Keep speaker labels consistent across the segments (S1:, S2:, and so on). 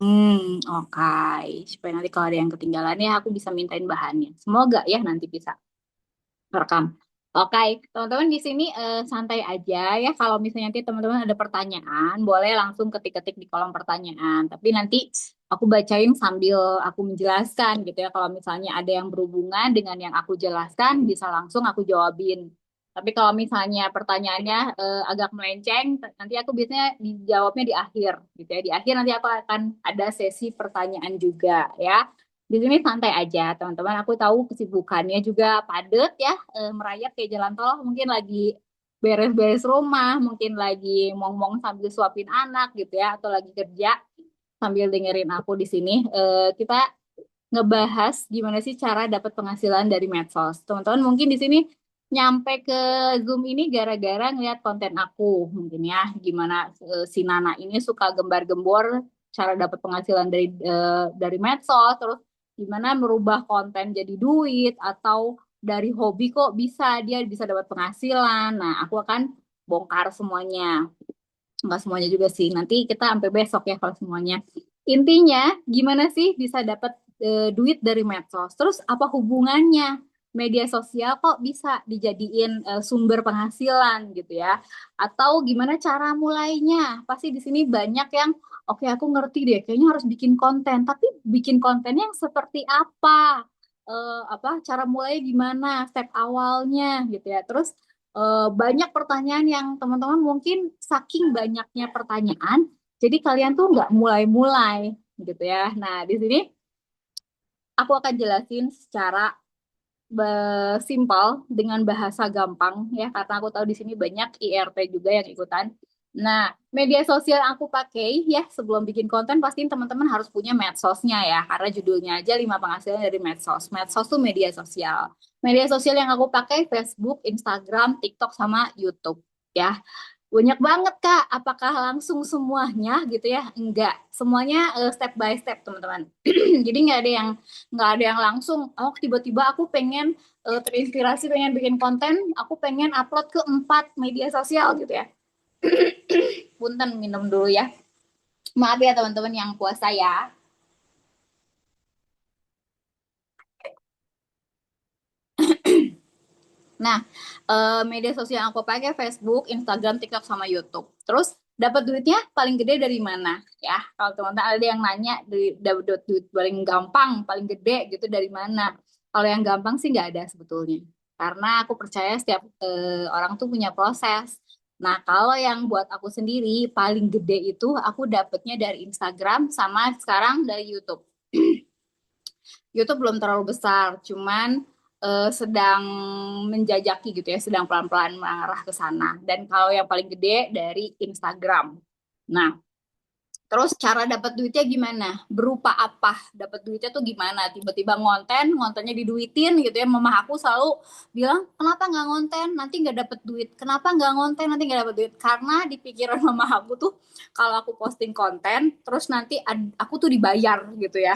S1: Oke. Supaya nanti kalau ada yang ketinggalan ya aku bisa mintain bahannya. Semoga ya nanti bisa rekam. Oke, teman-teman di sini santai aja ya. Kalau misalnya nanti teman-teman ada pertanyaan, boleh langsung ketik-ketik di kolom pertanyaan. Tapi nanti aku bacain sambil aku menjelaskan gitu ya. Kalau misalnya ada yang berhubungan dengan yang aku jelaskan, bisa langsung aku jawabin. Tapi kalau misalnya pertanyaannya agak melenceng, nanti aku biasanya dijawabnya di akhir gitu ya. Di akhir nanti aku akan ada sesi pertanyaan juga ya. Di sini santai aja, teman-teman. Aku tahu kesibukannya juga padat ya, merayap kayak jalan tol. Mungkin lagi beres-beres rumah, mungkin lagi ngomong sambil suapin anak gitu ya, atau lagi kerja sambil dengerin aku di sini. Kita ngebahas gimana sih cara dapat penghasilan dari medsos. Teman-teman mungkin di sini nyampe ke Zoom ini gara-gara ngeliat konten aku, mungkin ya, gimana si Nana ini suka gembar-gembor cara dapat penghasilan dari medsos, terus gimana merubah konten jadi duit atau dari hobi kok dia bisa dapat penghasilan. Nah, aku akan bongkar semuanya. Nggak semuanya juga sih. Nanti kita sampai besok ya kalau semuanya. Intinya, gimana sih bisa dapat duit dari medsos? Terus apa hubungannya media sosial kok bisa dijadiin sumber penghasilan gitu ya? Atau gimana cara mulainya? Pasti di sini banyak yang, oke aku ngerti deh, kayaknya harus bikin konten. Tapi bikin konten yang seperti apa? Apa cara mulai gimana? Step awalnya gitu ya. Terus banyak pertanyaan yang teman-teman mungkin saking banyaknya pertanyaan, jadi kalian tuh nggak mulai-mulai gitu ya. Nah, di sini aku akan jelasin secara simpel dengan bahasa gampang ya, karena aku tahu di sini banyak IRT juga yang ikutan. Nah, media sosial yang aku pakai ya sebelum bikin konten pasti teman-teman harus punya medsosnya ya, karena judulnya aja 5 penghasilan dari medsos. Medsos tuh media sosial. Media sosial yang aku pakai Facebook, Instagram, TikTok, sama YouTube ya. Banyak banget Kak, apakah langsung semuanya gitu ya? Enggak, semuanya step by step teman-teman. Jadi nggak ada yang langsung. Oh tiba-tiba aku pengen terinspirasi pengen bikin konten, aku pengen upload ke 4 media sosial gitu ya. Punten minum dulu ya. Maaf ya teman-teman yang puasa ya. Nah, media sosial yang aku pakai Facebook, Instagram, TikTok, sama YouTube. Terus dapat duitnya paling gede dari mana? Ya, kalau teman-teman ada yang nanya dapat duit paling gampang, paling gede gitu dari mana? Kalau yang gampang sih nggak ada sebetulnya. Karena aku percaya setiap orang tuh punya proses. Nah, kalau yang buat aku sendiri paling gede itu aku dapetnya dari Instagram sama sekarang dari YouTube. YouTube belum terlalu besar, cuman sedang menjajaki gitu ya, sedang pelan-pelan mengarah ke sana. Dan kalau yang paling gede dari Instagram. Nah, terus cara dapat duitnya gimana? Berupa apa? Dapat duitnya tuh gimana? Tiba-tiba ngontennya diduitin gitu ya. Mama aku selalu bilang, kenapa nggak ngonten? Nanti nggak dapat duit. Kenapa nggak ngonten? Nanti nggak dapat duit. Karena di pikiran mama aku tuh, kalau aku posting konten, terus nanti aku tuh dibayar gitu ya.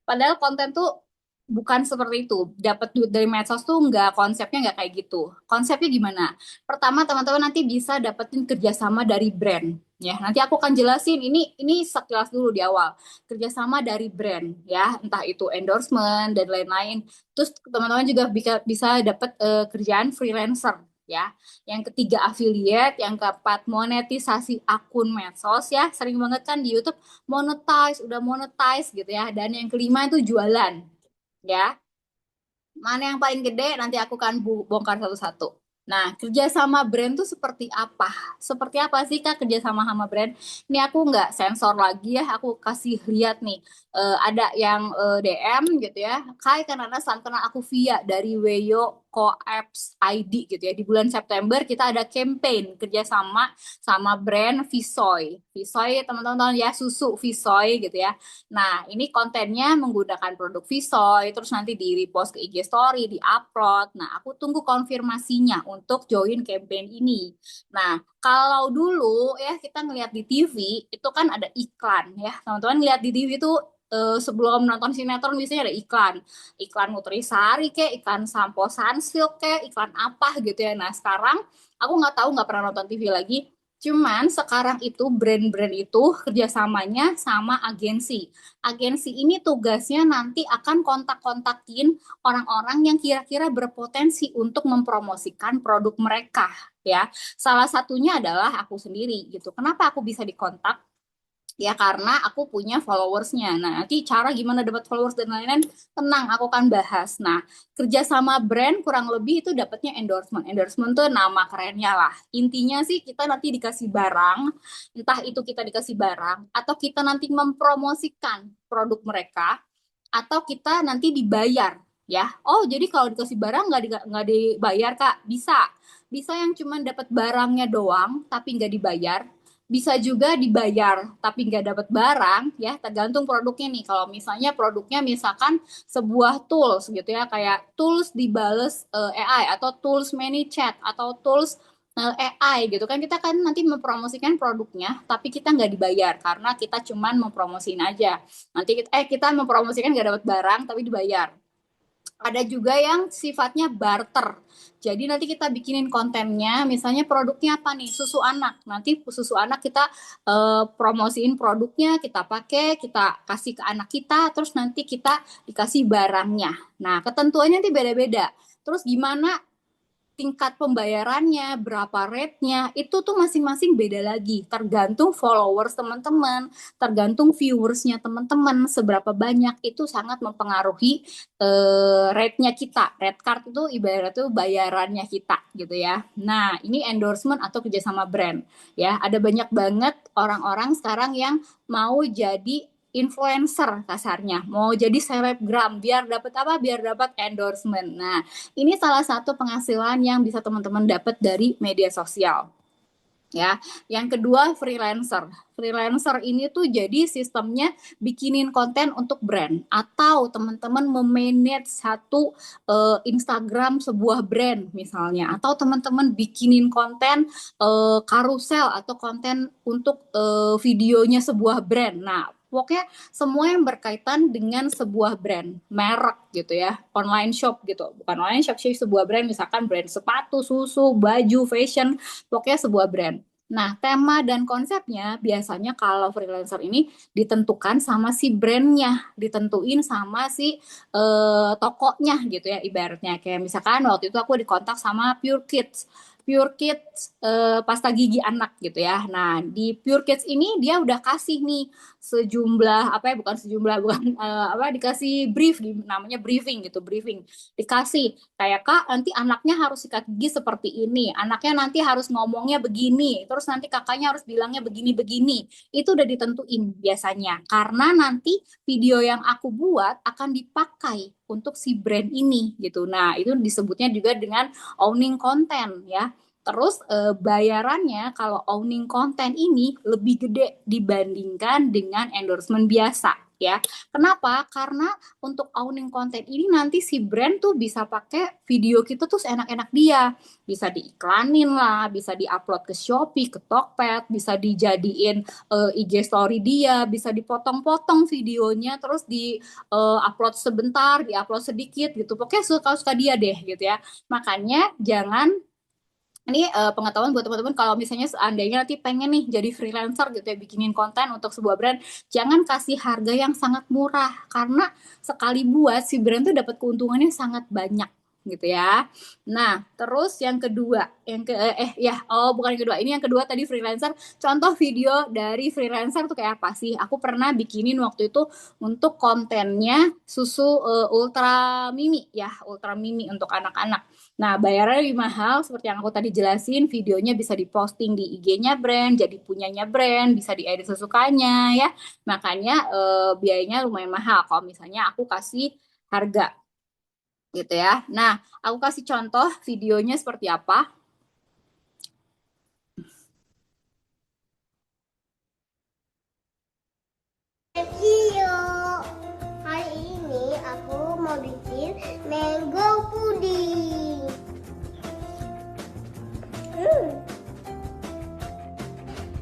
S1: Padahal konten tuh bukan seperti itu. Dapat duit dari medsos tuh konsepnya nggak kayak gitu. Konsepnya gimana? Pertama teman-teman nanti bisa dapetin kerjasama dari brand. Ya, nanti aku akan jelasin ini sekilas dulu di awal. Kerjasama dari brand ya, entah itu endorsement dan lain-lain. Terus teman-teman juga bisa dapat kerjaan freelancer ya. Yang ketiga affiliate, yang keempat monetisasi akun medsos ya. Sering banget kan di YouTube udah monetize gitu ya. Dan yang kelima itu jualan ya. Mana yang paling gede nanti aku akan bongkar satu-satu. Nah, kerja sama brand tuh seperti apa? Seperti apa sih Kak kerja sama brand? Ini aku nggak sensor lagi ya, aku kasih lihat nih. Ada yang DM gitu ya, Kai karena salam kenal aku via dari Weyo Co-apps ID gitu ya. Di bulan September kita ada campaign kerja sama brand Visoy. Visoy teman-teman ya, susu Visoy gitu ya. Nah, ini kontennya menggunakan produk Visoy, terus nanti di repost ke IG Story, di upload. Nah, aku tunggu konfirmasinya untuk join campaign ini. Nah, kalau dulu ya kita ngeliat di TV, itu kan ada iklan ya. Teman-teman ngeliat di TV itu sebelum nonton sinetron biasanya ada iklan. Iklan Nutrisari kayak, iklan sampo Sunsilk kayak, iklan apa gitu ya. Nah, sekarang aku nggak tahu, nggak pernah nonton TV lagi. Cuman sekarang itu brand-brand itu kerjasamanya sama agensi. Agensi ini tugasnya nanti akan kontak-kontakin orang-orang yang kira-kira berpotensi untuk mempromosikan produk mereka, ya. Salah satunya adalah aku sendiri gitu. Kenapa aku bisa dikontak? Ya karena aku punya followersnya. Nah, nanti cara gimana dapat followers dan lain-lain, tenang, aku akan bahas. Nah, kerja sama brand kurang lebih itu dapatnya endorsement. Endorsement tuh nama kerennya lah. Intinya sih kita nanti dikasih barang, entah itu kita dikasih barang, atau kita nanti mempromosikan produk mereka, atau kita nanti dibayar. Ya, oh jadi kalau dikasih barang nggak dibayar Kak, bisa. Bisa yang cuma dapat barangnya doang, tapi nggak dibayar, bisa juga dibayar tapi nggak dapat barang, ya tergantung produknya nih. Kalau misalnya produknya misalkan sebuah tools gitu ya, kayak tools dibales AI atau tools ManyChat atau tools AI gitu kan, kita kan nanti mempromosikan produknya tapi kita nggak dibayar karena kita cuman mempromosiin aja. Nanti kita mempromosikan nggak dapat barang tapi dibayar. Ada juga yang sifatnya barter. Jadi nanti kita bikinin kontennya, misalnya produknya apa nih? Susu anak. Nanti susu anak kita promosiin produknya, kita pakai, kita kasih ke anak kita, terus nanti kita dikasih barangnya. Nah, ketentuannya nanti beda-beda. Terus gimana tingkat pembayarannya, berapa rate-nya, itu tuh masing-masing beda lagi. Tergantung followers teman-teman, tergantung viewersnya teman-teman, seberapa banyak, itu sangat mempengaruhi rate-nya kita. Rate card itu ibarat tuh bayarannya kita gitu ya. Nah, ini endorsement atau kerjasama brand. Ya, ada banyak banget orang-orang sekarang yang mau jadi influencer kasarnya, mau jadi selebgram biar dapat apa? Biar dapat endorsement. Nah, ini salah satu penghasilan yang bisa teman-teman dapat dari media sosial. Ya, yang kedua freelancer. Freelancer ini tuh jadi sistemnya bikinin konten untuk brand atau teman-teman memanage satu Instagram sebuah brand misalnya, atau teman-teman bikinin konten karusel atau konten untuk videonya sebuah brand. Nah, pokoknya semua yang berkaitan dengan sebuah brand, merek gitu ya, online shop gitu. Bukan online shop sih, sebuah brand, misalkan brand sepatu, susu, baju, fashion, pokoknya sebuah brand. Nah, tema dan konsepnya biasanya kalau freelancer ini ditentukan sama si brandnya, ditentuin sama si tokonya gitu ya, ibaratnya. Kayak misalkan waktu itu aku dikontak sama Pure Kids. Pure Kids pasta gigi anak gitu ya. Nah, di Pure Kids ini dia udah kasih nih sejumlah apa ya, bukan sejumlah, bukan apa, dikasih brief, namanya briefing gitu, briefing. Dikasih kayak, Kak, nanti anaknya harus sikat gigi seperti ini, anaknya nanti harus ngomongnya begini, terus nanti kakaknya harus bilangnya begini-begini. Itu udah ditentuin biasanya, karena nanti video yang aku buat akan dipakai untuk si brand ini gitu. Nah, itu disebutnya juga dengan owning content ya. Terus bayarannya kalau owning content ini lebih gede dibandingkan dengan endorsement biasa ya. Kenapa? Karena untuk owning content ini nanti si brand tuh bisa pakai video kita tuh seenak-enak dia. Bisa diiklanin lah, bisa diupload ke Shopee, ke Tokped, bisa dijadiin IG story dia, bisa dipotong-potong videonya, terus di upload sebentar, diupload sedikit gitu. Pokoknya suka-suka dia deh gitu ya. Makanya jangan, ini pengetahuan buat teman-teman, kalau misalnya seandainya nanti pengen nih jadi freelancer gitu ya, bikinin konten untuk sebuah brand, jangan kasih harga yang sangat murah, karena sekali buat si brand tuh dapat keuntungannya sangat banyak gitu ya. Nah, terus yang kedua, bukan yang kedua, ini yang kedua tadi freelancer. Contoh video dari freelancer tuh kayak apa sih? Aku pernah bikinin waktu itu untuk kontennya susu Ultra Mimi ya, Ultra Mimi untuk anak-anak. Nah, bayarnya lebih mahal, seperti yang aku tadi jelasin, videonya bisa diposting di IG-nya brand, jadi punyanya brand, bisa diedit sesukanya ya. Makanya biayanya lumayan mahal kalau misalnya aku kasih harga gitu ya. Nah, aku kasih contoh videonya seperti apa.
S2: Video hari ini aku mau bikin mango puding.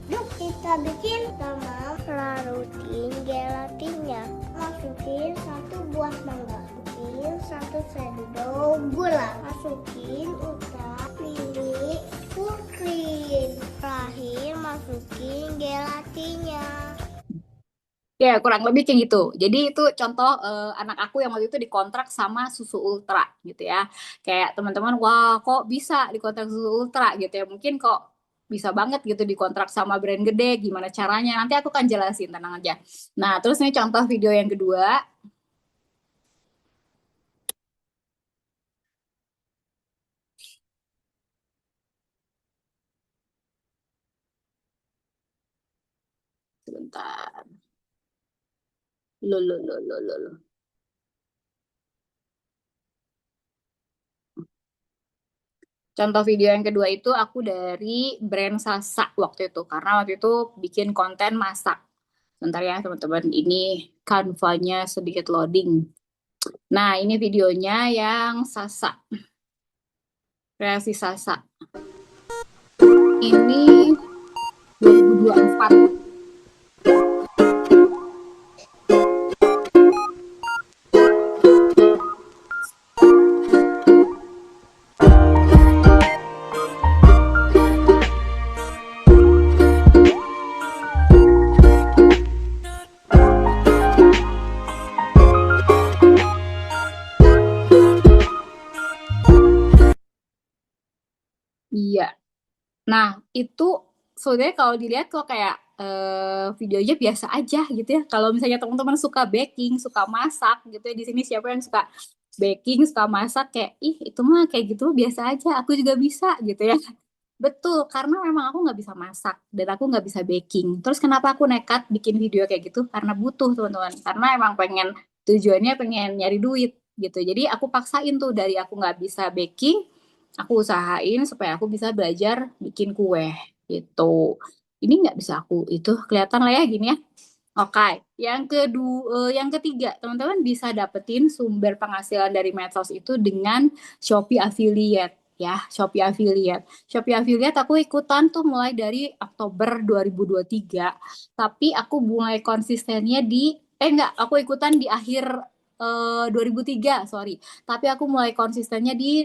S2: Yuk kita bikin. Pertama larutin gelatinnya. Masukin 1 buah mangga. Masukin 1 sendok gula. Masukin Ultra Mini full cream. Terakhir masukin gelatinnya.
S1: Ya, kurang lebih kayak gitu. Jadi itu contoh anak aku yang waktu itu dikontrak sama Susu Ultra gitu ya. Kayak teman-teman, wah kok bisa dikontrak Susu Ultra gitu ya. Mungkin kok bisa banget gitu dikontrak sama brand gede, gimana caranya. Nanti aku kan jelasin, tenang aja. Nah, terus ini contoh video yang kedua. Sebentar. Loh. Contoh video yang kedua itu aku dari brand Sasa waktu itu. Karena waktu itu bikin konten masak. Bentar ya teman-teman, ini Canva-nya sedikit loading. Nah, ini videonya yang Sasa, kreasi Sasa. Ini 2024. Iya. Nah, itu sebenarnya kalau dilihat kok kayak videonya biasa aja gitu ya. Kalau misalnya teman-teman suka baking, suka masak gitu ya, di sini siapa yang suka baking, suka masak kayak ih itu mah kayak gitu biasa aja, aku juga bisa gitu ya. Betul, karena memang aku nggak bisa masak dan aku nggak bisa baking. Terus kenapa aku nekat bikin video kayak gitu? Karena butuh teman-teman. Karena emang pengen tujuannya pengen nyari duit gitu. Jadi aku paksain tuh dari aku nggak bisa baking, aku usahain supaya aku bisa belajar bikin kue gitu. Ini nggak bisa aku itu kelihatan lah ya gini ya. Oke, yang kedua, yang ketiga, teman-teman bisa dapetin sumber penghasilan dari medsos itu dengan Shopee Affiliate ya, Shopee Affiliate. Shopee Affiliate aku ikutan tuh mulai dari Oktober 2023, tapi aku mulai konsistennya di enggak, aku ikutan di akhir 2003, sorry. Tapi aku mulai konsistennya di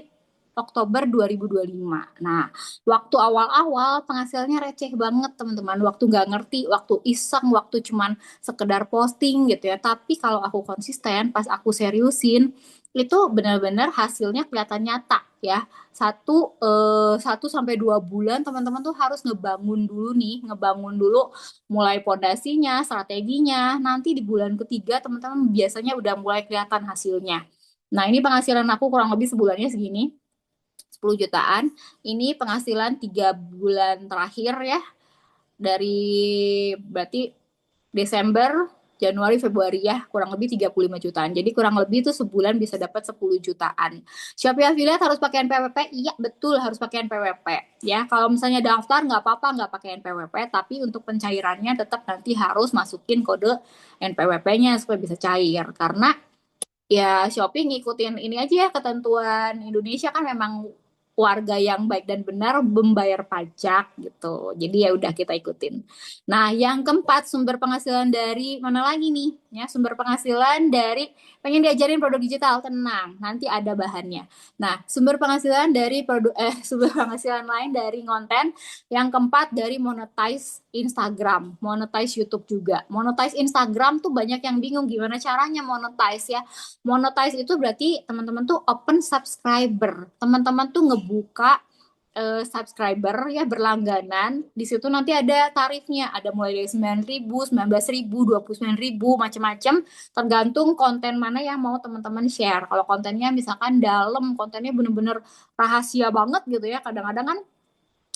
S1: Oktober 2025. Nah, waktu awal-awal penghasilannya receh banget teman-teman. Waktu nggak ngerti, waktu iseng, waktu cuman sekedar posting gitu ya. Tapi kalau aku konsisten, pas aku seriusin, itu benar-benar hasilnya kelihatan nyata ya. Satu sampai 2 bulan teman-teman tuh harus ngebangun dulu nih, ngebangun dulu mulai pondasinya, strateginya. Nanti di bulan ketiga teman-teman biasanya udah mulai kelihatan hasilnya. Nah, ini penghasilan aku kurang lebih sebulannya segini. 10 jutaan. Ini penghasilan 3 bulan terakhir ya. Dari berarti Desember, Januari, Februari ya, kurang lebih 35 jutaan. Jadi kurang lebih itu sebulan bisa dapat 10 jutaan. Shopee Affiliate harus pakai NPWP? Iya, betul harus pakai NPWP. Ya, kalau misalnya daftar nggak apa-apa nggak pakai NPWP, tapi untuk pencairannya tetap nanti harus masukin kode NPWP-nya supaya bisa cair. Karena ya Shopee ngikutin ini aja ya ketentuan Indonesia kan memang warga yang baik dan benar membayar pajak gitu. Jadi ya udah kita ikutin. Nah, yang keempat sumber penghasilan dari mana lagi nih? Ya, sumber penghasilan dari pengen diajarin produk digital, tenang, nanti ada bahannya. Nah, sumber penghasilan dari produk sumber penghasilan lain dari konten. Yang keempat dari monetize Instagram, monetize YouTube juga. Monetize Instagram tuh banyak yang bingung gimana caranya monetize ya. Monetize itu berarti teman-teman tuh open subscriber. Teman-teman tuh ngebuka subscriber ya berlangganan. Di situ nanti ada tarifnya. Ada mulai dari 9.000, 19.000, 29.000, macam-macam. Tergantung konten mana yang mau teman-teman share. Kalau kontennya misalkan dalam, kontennya bener-bener rahasia banget gitu ya. Kadang-kadang kan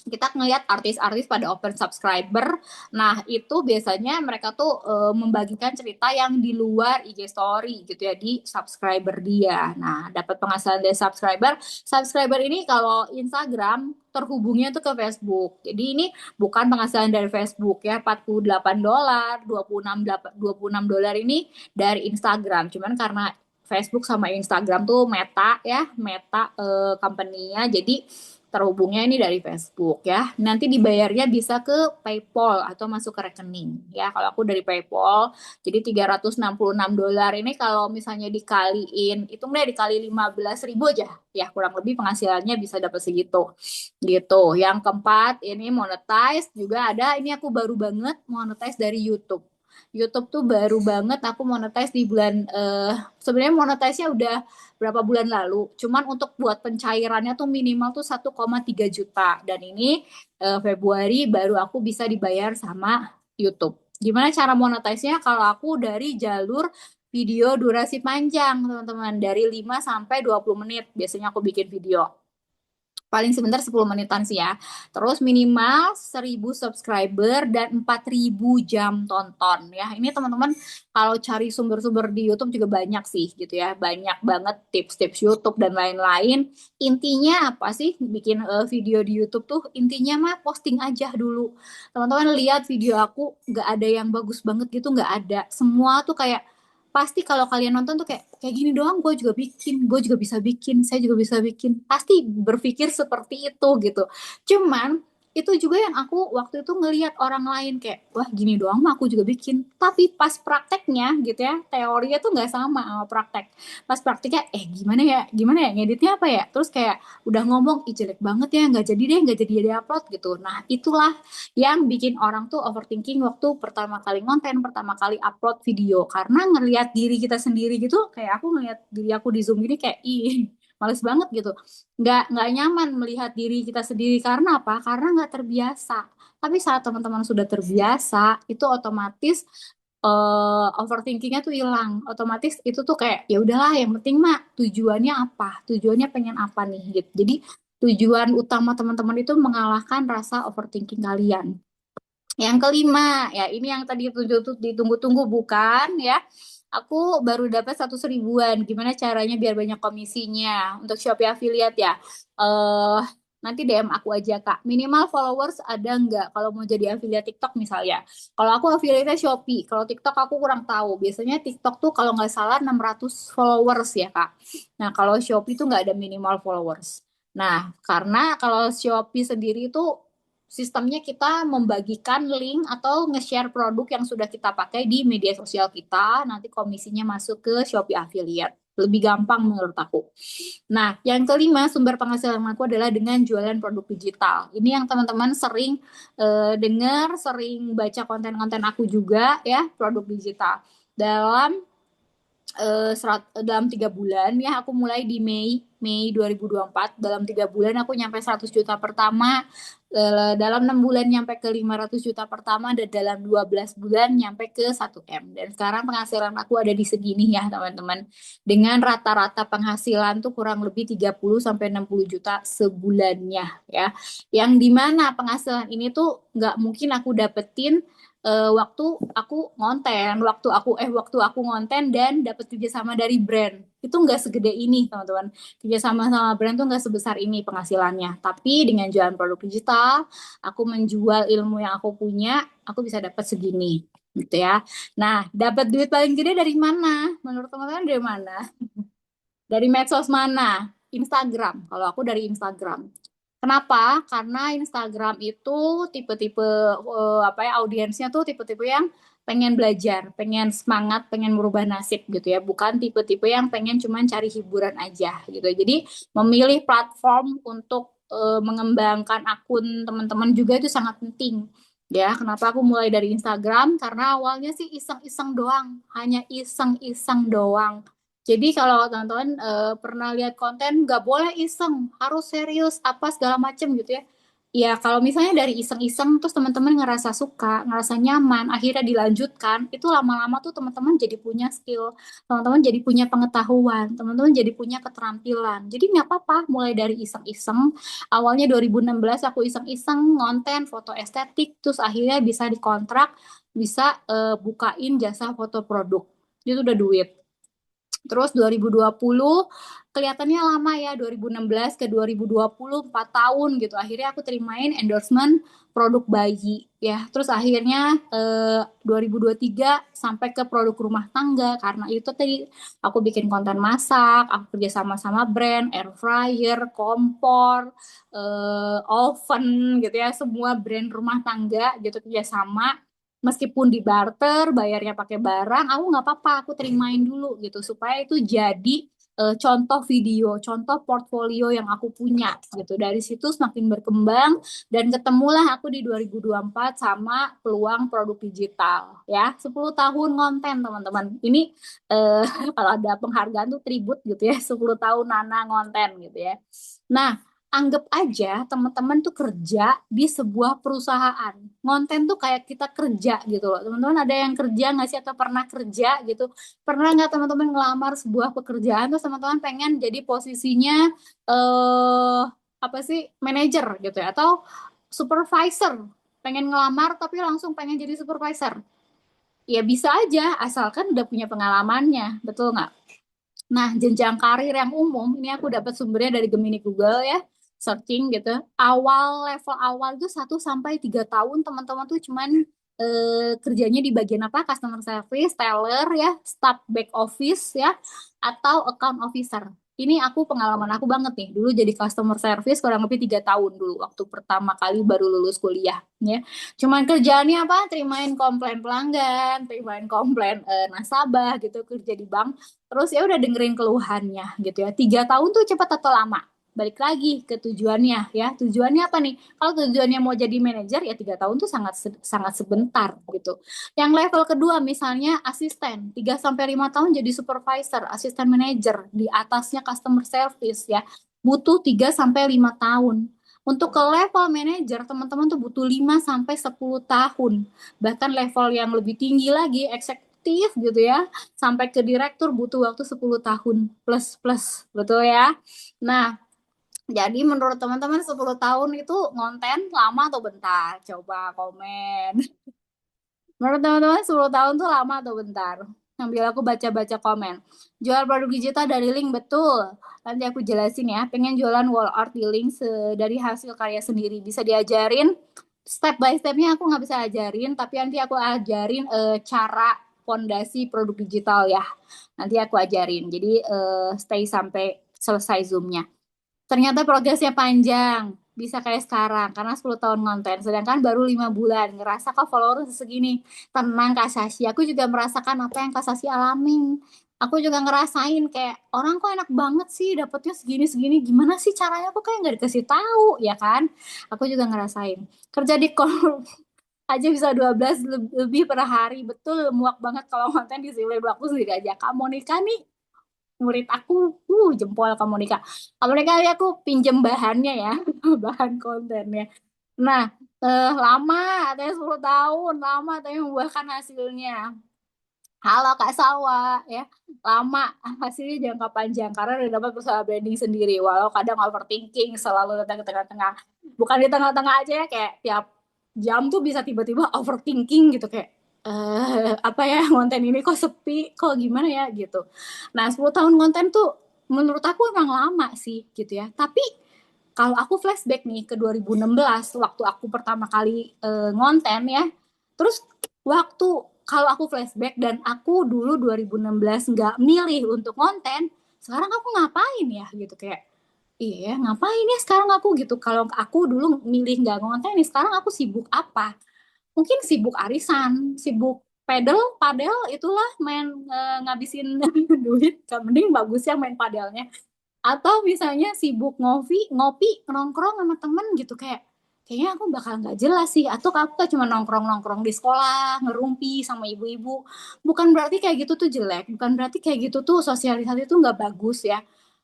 S1: kita ngelihat artis-artis pada open subscriber. Nah, itu biasanya mereka tuh membagikan cerita yang di luar IG story gitu ya di subscriber dia. Nah, dapat penghasilan dari subscriber. Subscriber ini kalau Instagram terhubungnya tuh ke Facebook. Jadi ini bukan penghasilan dari Facebook ya, $48, 26 dolar ini dari Instagram. Cuman karena Facebook sama Instagram tuh Meta ya, Meta company-nya. Jadi terhubungnya ini dari Facebook ya. Nanti dibayarnya bisa ke PayPal atau masuk ke rekening ya. Kalau aku dari PayPal, jadi $366 ini kalau misalnya dikaliin, hitungnya dikali 15.000 aja ya, kurang lebih penghasilannya bisa dapat segitu gitu. Yang keempat ini monetize juga ada. Ini aku baru banget monetize dari YouTube. YouTube tuh baru banget aku monetize di bulan sebenarnya monetize-nya udah berapa bulan lalu. Cuman untuk buat pencairannya tuh minimal tuh 1,3 juta dan ini Februari baru aku bisa dibayar sama YouTube. Gimana cara monetize-nya? Kalau aku dari jalur video durasi panjang, teman-teman, dari 5 sampai 20 menit biasanya aku bikin video paling sebentar 10 menitan sih ya. Terus minimal 1.000 subscriber dan 4.000 jam tonton ya. Ini teman-teman kalau cari sumber-sumber di YouTube juga banyak sih gitu ya. Banyak banget tips-tips YouTube dan lain-lain. Intinya apa sih bikin video di YouTube tuh? Intinya mah posting aja dulu. Teman-teman lihat video aku nggak ada yang bagus banget gitu, nggak ada. Semua tuh kayak pasti kalau kalian nonton tuh kayak kayak gini doang gue juga bisa bikin, saya juga bisa bikin. Pasti berpikir seperti itu gitu. Cuman itu juga yang aku waktu itu ngelihat orang lain kayak wah gini doang mah aku juga bikin. Tapi pas prakteknya gitu ya, teorinya tuh nggak sama sama praktek. Pas prakteknya gimana ya ngeditnya apa ya? Terus kayak udah ngomong ih jelek banget ya nggak jadi deh nggak jadi upload gitu. Nah itulah yang bikin orang tuh overthinking waktu pertama kali konten, pertama kali upload video. Karena ngelihat diri kita sendiri gitu, kayak aku ngelihat diri aku di Zoom gini kayak, ih, males banget gitu. Nggak nyaman melihat diri kita sendiri. Karena apa? Karena nggak terbiasa. Tapi saat teman-teman sudah terbiasa, itu otomatis overthinkingnya tuh hilang. Otomatis itu tuh kayak, ya udahlah yang penting mah tujuannya apa? Tujuannya pengen apa nih gitu. Jadi tujuan utama teman-teman itu mengalahkan rasa overthinking kalian. Yang kelima, ya ini yang tadi ditunggu-tunggu bukan ya. Aku baru dapat 100 ribuan. Gimana caranya biar banyak komisinya untuk Shopee affiliate ya? eh Nanti DM aku aja Kak. Minimal followers ada nggak kalau mau jadi affiliate TikTok misalnya? Kalau aku affiliate Shopee, kalau TikTok aku kurang tahu. Biasanya TikTok tuh kalau nggak salah 600 followers ya Kak. Nah kalau Shopee tuh nggak ada minimal followers. Nah, karena kalau Shopee sendiri itu sistemnya kita membagikan link atau nge-share produk yang sudah kita pakai di media sosial kita, nanti komisinya masuk ke Shopee Affiliate. Lebih gampang menurut aku. Nah, yang kelima sumber penghasilan aku adalah dengan jualan produk digital. Ini yang teman-teman sering dengar, sering baca konten-konten aku juga ya, produk digital. Dalam 3 bulan ya aku mulai di Mei 2024 dalam 3 bulan aku nyampe 100 juta pertama, dalam 6 bulan nyampe ke 500 juta pertama, dan dalam 12 bulan nyampe ke 1 M, dan sekarang penghasilan aku ada di segini ya teman-teman, dengan rata-rata penghasilan tuh kurang lebih 30 sampai 60 juta sebulannya ya, yang dimana penghasilan ini tuh nggak mungkin aku dapetin waktu aku waktu aku ngonten dan dapat kerjasama dari brand itu nggak segede ini teman-teman. Kerjasama sama brand tuh nggak sebesar ini penghasilannya, tapi dengan jualan produk digital aku menjual ilmu yang aku punya, aku bisa dapat segini gitu ya. Nah, dapat duit paling gede dari mana menurut teman-teman? Dari mana? Dari medsos mana? Instagram. Kalau aku dari Instagram. Kenapa? Karena Instagram itu tipe-tipe apa ya, audiensnya tuh tipe-tipe yang pengen belajar, pengen semangat, pengen merubah nasib gitu ya. Bukan tipe-tipe yang pengen cuman cari hiburan aja gitu. Jadi memilih platform untuk mengembangkan akun teman-teman juga itu sangat penting. Ya, kenapa aku mulai dari Instagram? Karena awalnya sih iseng-iseng doang, hanya iseng-iseng doang. Jadi kalau teman-teman pernah lihat konten, nggak boleh iseng, harus serius, apa segala macem gitu ya. Ya kalau misalnya dari iseng-iseng, terus teman-teman ngerasa suka, ngerasa nyaman, akhirnya dilanjutkan, itu lama-lama tuh teman-teman jadi punya skill, teman-teman jadi punya pengetahuan, teman-teman jadi punya keterampilan. Jadi nggak apa-apa, mulai dari iseng-iseng. Awalnya 2016 aku iseng-iseng ngonten foto estetik, terus akhirnya bisa dikontrak, bisa bukain jasa foto produk. Itu udah duit. Terus 2020 kelihatannya lama ya, 2016 ke 2020 4 tahun gitu. Akhirnya aku terimain endorsement produk bayi ya. Terus akhirnya 2023 sampai ke produk rumah tangga karena itu tadi aku bikin konten masak, aku kerja sama-sama brand, air fryer, kompor, oven gitu ya, semua brand rumah tangga gitu kerja sama meskipun di barter bayarnya pakai barang aku nggak apa-apa aku terimain dulu gitu supaya itu jadi contoh video contoh portfolio yang aku punya gitu dari situ semakin berkembang dan ketemulah aku di 2024 sama peluang produk digital ya 10 tahun konten teman-teman ini eh, kalau ada penghargaan tuh tribut gitu ya 10 tahun Nana ngonten gitu ya nah anggap aja teman-teman tuh kerja di sebuah perusahaan. Ngonten tuh kayak kita kerja gitu loh. Teman-teman ada yang kerja nggak sih atau pernah kerja gitu? Pernah nggak teman-teman ngelamar sebuah pekerjaan terus teman-teman pengen jadi posisinya apa sih manajer gitu ya atau supervisor? Pengen ngelamar tapi langsung pengen jadi supervisor. Ya bisa aja asalkan udah punya pengalamannya, betul nggak? Nah, jenjang karir yang umum, ini aku dapat sumbernya dari Gemini Google ya, searching gitu. Level awal itu 1 sampai 3 tahun teman-teman tuh cuman kerjanya di bagian apa? Customer service, teller ya, staff back office ya, atau account officer. Ini aku pengalaman aku banget nih. Dulu jadi customer service kurang lebih 3 tahun dulu waktu pertama kali baru lulus kuliah ya. Cuman kerjaannya apa? Terimain komplain pelanggan, terimain komplain nasabah gitu kerja di bank. Terus ya udah dengerin keluhannya gitu ya. 3 tahun tuh cepat atau lama? Balik lagi ke tujuannya ya. Tujuannya apa nih? Kalau tujuannya mau jadi manajer ya 3 tahun tuh sangat sangat sebentar gitu. Yang level kedua misalnya asisten 3 sampai 5 tahun jadi supervisor, asisten manajer di atasnya customer service ya. Butuh 3 sampai 5 tahun. Untuk ke level manager, teman-teman tuh butuh 5 sampai 10 tahun. Bahkan level yang lebih tinggi lagi, eksekutif gitu ya, sampai ke direktur butuh waktu 10 tahun plus plus, betul ya. Nah, jadi menurut teman-teman 10 tahun itu ngonten lama atau bentar? Coba komen. Menurut teman-teman 10 tahun tuh lama atau bentar? Sambil aku baca-baca komen. Jual produk digital dari link, betul. Nanti aku jelasin ya. Pengen jualan wall art di link dari hasil karya sendiri. Bisa diajarin step by stepnya aku nggak bisa ajarin. Tapi nanti aku ajarin cara fondasi produk digital ya. Nanti aku ajarin. Jadi stay sampai selesai Zoom-nya. Ternyata progresnya panjang, bisa kayak sekarang karena 10 tahun konten, sedangkan baru 5 bulan ngerasa kok follower segini. Tenang Kak Sasi, aku juga merasakan apa yang Kak Sasi alamin. Aku juga ngerasain kayak orang kok enak banget sih dapetnya segini-segini, gimana sih caranya kok kayak nggak dikasih tahu ya kan? Aku juga ngerasain. Kerja di call aja bisa 12 lebih per hari, betul muak banget kalau konten di sini aku sendiri aja. Kak Monica nih murid aku, jempol kamu Nika. Kamu Nika ya aku pinjem bahannya ya, bahan kontennya. Nah, lama, ada 10 tahun, lama tapi membuahkan hasilnya. Halo Kak Sawa, ya lama hasilnya jangka panjang karena udah dapat usaha branding sendiri. Walau kadang overthinking selalu datang ke tengah-tengah, bukan di tengah-tengah aja ya kayak tiap jam tuh bisa tiba-tiba overthinking gitu kayak apa ya konten ini kok sepi, kok gimana ya gitu. Nah 10 tahun konten tuh menurut aku emang lama sih gitu ya. Tapi kalau aku flashback nih ke 2016 waktu aku pertama kali ngonten ya. Terus waktu kalau aku flashback dan aku dulu 2016 nggak milih untuk konten, sekarang aku ngapain ya gitu kayak iya ngapain ya sekarang aku gitu kalau aku dulu milih nggak ngonten nih sekarang aku sibuk apa mungkin sibuk arisan sibuk padel itulah main ngabisin duit kan mending bagus yang main padelnya atau misalnya sibuk ngopi ngopi nongkrong sama temen gitu kayak kayaknya aku bakal nggak jelas sih atau aku tuh cuma nongkrong nongkrong di sekolah ngerumpi sama ibu-ibu bukan berarti kayak gitu tuh jelek bukan berarti kayak gitu tuh sosialisasi tuh nggak bagus ya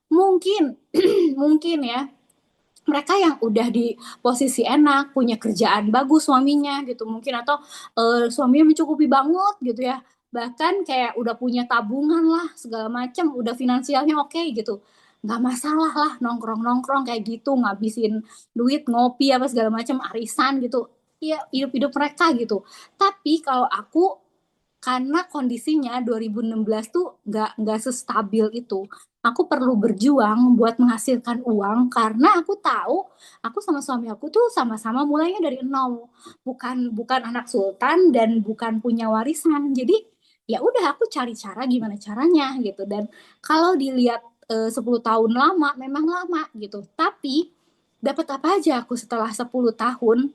S1: mungkin mungkin ya mereka yang udah di posisi enak punya kerjaan bagus suaminya gitu mungkin atau suaminya mencukupi banget gitu ya bahkan kayak udah punya tabungan lah segala macam udah finansialnya oke gitu nggak masalah lah nongkrong nongkrong kayak gitu ngabisin duit ngopi apa segala macam arisan gitu ya hidup hidup mereka gitu tapi kalau aku karena kondisinya 2016 tuh nggak sestabil itu. Aku perlu berjuang buat menghasilkan uang karena aku tahu aku sama suami aku tuh sama-sama mulainya dari nol. Bukan bukan anak sultan dan bukan punya warisan. Jadi ya udah aku cari cara gimana caranya gitu. Dan kalau dilihat 10 tahun lama memang lama gitu. Tapi dapat apa aja aku setelah 10 tahun?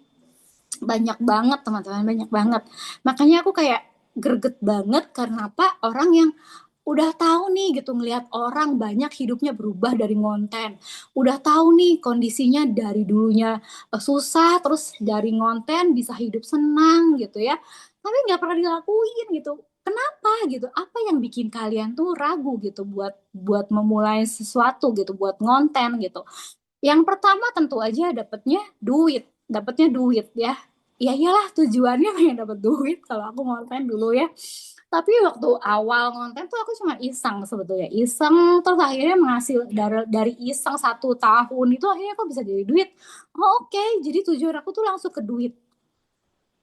S1: Banyak banget teman-teman, banyak banget. Makanya aku kayak greget banget karena apa orang yang udah tahu nih gitu ngelihat orang banyak hidupnya berubah dari ngonten, udah tahu nih kondisinya dari dulunya susah terus dari ngonten bisa hidup senang gitu ya, tapi nggak pernah dilakuin gitu. Kenapa gitu? Apa yang bikin kalian tuh ragu gitu buat buat memulai sesuatu gitu, buat ngonten gitu? Yang pertama tentu aja dapatnya duit ya. Ya iyalah tujuannya pengen dapat duit kalau aku ngonten dulu ya. Tapi waktu awal ngonten tuh aku cuma iseng sebetulnya. Iseng terus akhirnya menghasil dari iseng 1 tahun itu akhirnya kok bisa jadi duit. Oh, oke. Jadi tujuan aku tuh langsung ke duit.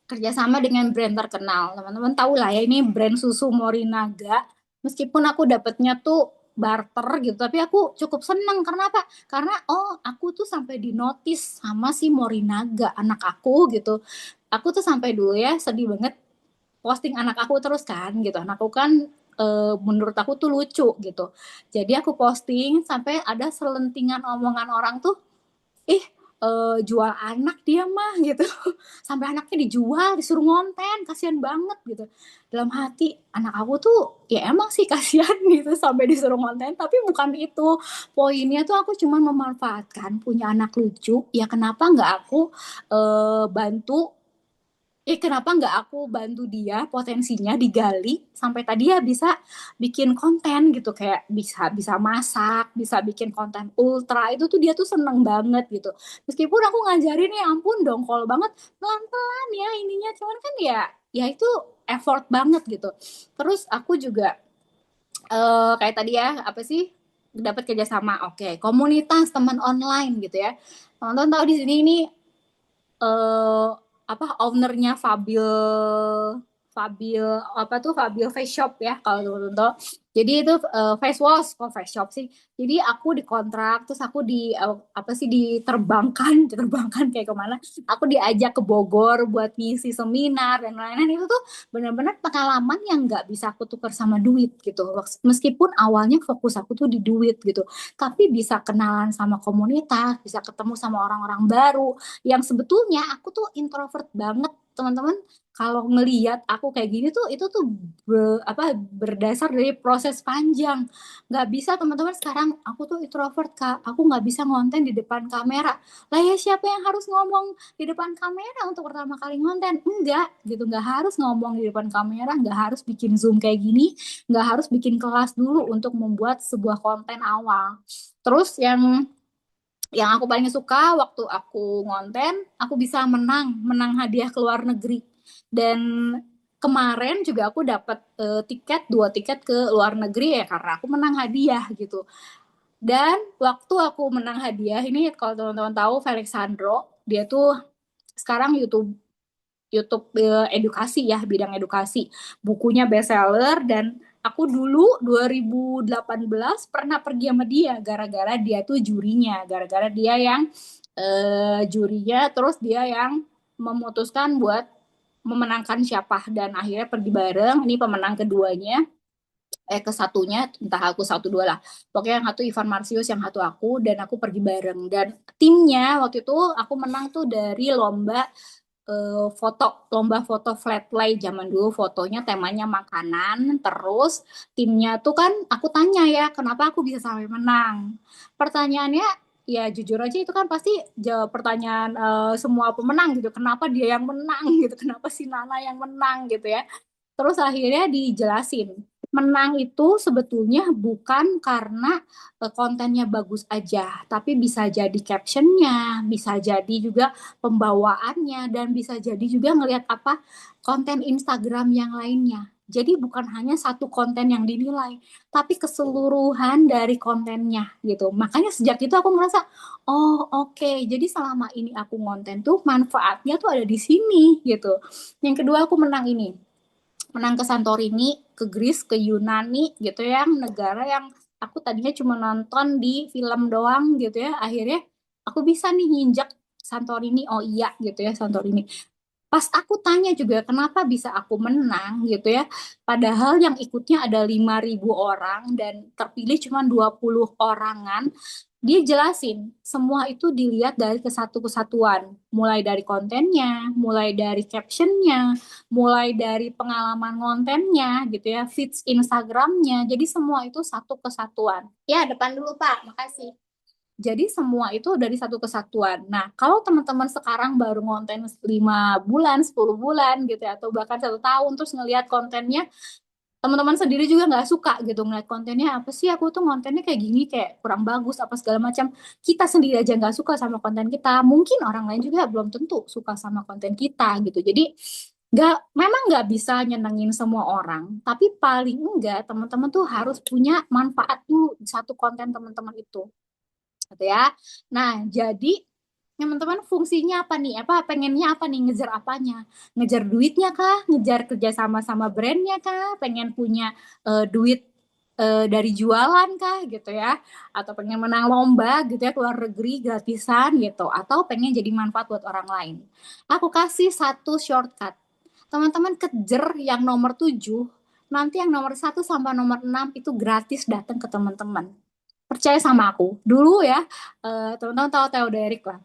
S1: Kerjasama dengan brand terkenal. Teman-teman tahu lah ya ini brand susu Morinaga. Meskipun aku dapetnya tuh barter gitu, tapi aku cukup seneng karena apa? Karena oh aku tuh sampai di notice sama si Morinaga anak aku gitu. Aku tuh sampai dulu ya sedih banget posting anak aku terus kan gitu. Anakku kan menurut aku tuh lucu gitu. Jadi aku posting sampai ada selentingan omongan orang tuh, ih jual anak dia mah gitu. Sampai anaknya dijual disuruh ngonten, kasihan banget gitu. Dalam hati anak aku tuh ya emang sih kasihan gitu sampai disuruh ngonten, tapi bukan itu poinnya. Tuh aku cuma memanfaatkan punya anak lucu ya, kenapa nggak aku bantu, kenapa nggak aku bantu dia potensinya digali sampai tadi ya bisa bikin konten gitu, kayak bisa bisa masak, bisa bikin konten ultra, itu tuh dia tuh seneng banget gitu. Meskipun aku ngajarin ya ampun dong kalau banget pelan-pelan ya ininya, cuman kan ya ya itu effort banget gitu. Terus aku juga kayak tadi ya apa sih dapat kerjasama, oke, komunitas teman online gitu ya. Teman-teman tahu di sini ini eh apa ownernya Fabil Fabil apa tuh Fabil Face Shop ya kalau teman-teman tahu. Jadi itu face wash kok face shop sih. Jadi aku dikontrak terus aku di apa sih diterbangkan diterbangkan kayak kemana? Aku diajak ke Bogor buat ngisi seminar dan lain-lain. Itu tuh benar-benar pengalaman yang nggak bisa aku tukar sama duit gitu. Meskipun awalnya fokus aku tuh di duit gitu, tapi bisa kenalan sama komunitas, bisa ketemu sama orang-orang baru yang sebetulnya aku tuh introvert banget teman-teman. Kalau ngeliat aku kayak gini tuh itu tuh berdasar dari proses panjang. Nggak bisa teman-teman sekarang aku tuh introvert kak, aku nggak bisa ngonten di depan kamera. Lah ya siapa yang harus ngomong di depan kamera untuk pertama kali ngonten? Enggak gitu, nggak harus ngomong di depan kamera, nggak harus bikin zoom kayak gini, nggak harus bikin kelas dulu untuk membuat sebuah konten awal. Terus yang aku paling suka waktu aku ngonten, aku bisa menang, menang hadiah ke luar negeri. Dan kemarin juga aku dapat tiket, 2 tiket ke luar negeri ya karena aku menang hadiah gitu. Dan waktu aku menang hadiah ini, kalau teman-teman tahu Felix Sandro, dia tuh sekarang YouTube YouTube edukasi ya, bidang edukasi. Bukunya bestseller dan aku dulu 2018 pernah pergi sama dia gara-gara dia tuh jurinya, gara-gara dia yang jurinya, terus dia yang memutuskan buat memenangkan siapa dan akhirnya pergi bareng. Ini pemenang keduanya, ke satunya entah aku satu dua lah, pokoknya yang satu Ivan Marsius, yang satu aku, dan aku pergi bareng. Dan timnya waktu itu aku menang tuh dari lomba foto flat lay zaman dulu, fotonya temanya makanan. Terus timnya tuh kan aku tanya ya kenapa aku bisa sampai menang. Pertanyaannya ya jujur aja itu kan pasti jawab pertanyaan semua pemenang gitu, kenapa dia yang menang gitu, kenapa si Nana yang menang gitu ya. Terus akhirnya dijelasin, menang itu sebetulnya bukan karena kontennya bagus aja, tapi bisa jadi captionnya, bisa jadi juga pembawaannya, dan bisa jadi juga ngelihat apa konten Instagram yang lainnya. Jadi bukan hanya satu konten yang dinilai, tapi keseluruhan dari kontennya gitu. Makanya sejak itu aku ngerasa, oh oke, jadi selama ini aku konten tuh manfaatnya tuh ada di sini gitu. Yang kedua aku menang ini. menang ke Santorini, ke Greece, ke Yunani gitu ya, yang negara yang aku tadinya cuma nonton di film doang gitu ya. Akhirnya aku bisa nih nginjak Santorini. Oh iya gitu ya Santorini. Pas aku tanya juga kenapa bisa aku menang gitu ya. Padahal yang ikutnya ada 5.000 orang dan terpilih cuma 20 orangan. Dia jelasin semua itu dilihat dari kesatuan, mulai dari kontennya, mulai dari captionnya, mulai dari pengalaman kontennya gitu ya, feeds Instagramnya. Jadi semua itu satu kesatuan. Ya, depan dulu Pak, makasih. Jadi semua itu dari satu kesatuan. Nah, kalau teman-teman sekarang baru ngonten 5 bulan, 10 bulan gitu ya, atau bahkan 1 tahun, terus ngelihat kontennya, teman-teman sendiri juga nggak suka gitu ngeliat kontennya, apa sih aku tuh kontennya kayak gini, kayak kurang bagus, apa segala macam. Kita sendiri aja nggak suka sama konten kita, mungkin orang lain juga belum tentu suka sama konten kita gitu. Jadi memang nggak bisa nyenengin semua orang, tapi paling enggak teman-teman tuh harus punya manfaat tuh di satu konten teman-teman itu gitu ya. Nah, jadi teman-teman fungsinya apa nih? Apa pengennya apa nih? Ngejar apanya? Ngejar duitnya kah? Ngejar kerja sama brandnya kah? Pengen punya duit dari jualan kah gitu ya? Atau pengen menang lomba gitu ya, keluar negeri gratisan gitu? Atau pengen jadi manfaat buat orang lain? Aku kasih satu shortcut. Teman-teman kejar yang nomor 7, nanti yang nomor 1 sampai nomor 6 itu gratis datang ke teman-teman. Percaya sama aku. Dulu ya, teman-teman tahu Theo Derek lah.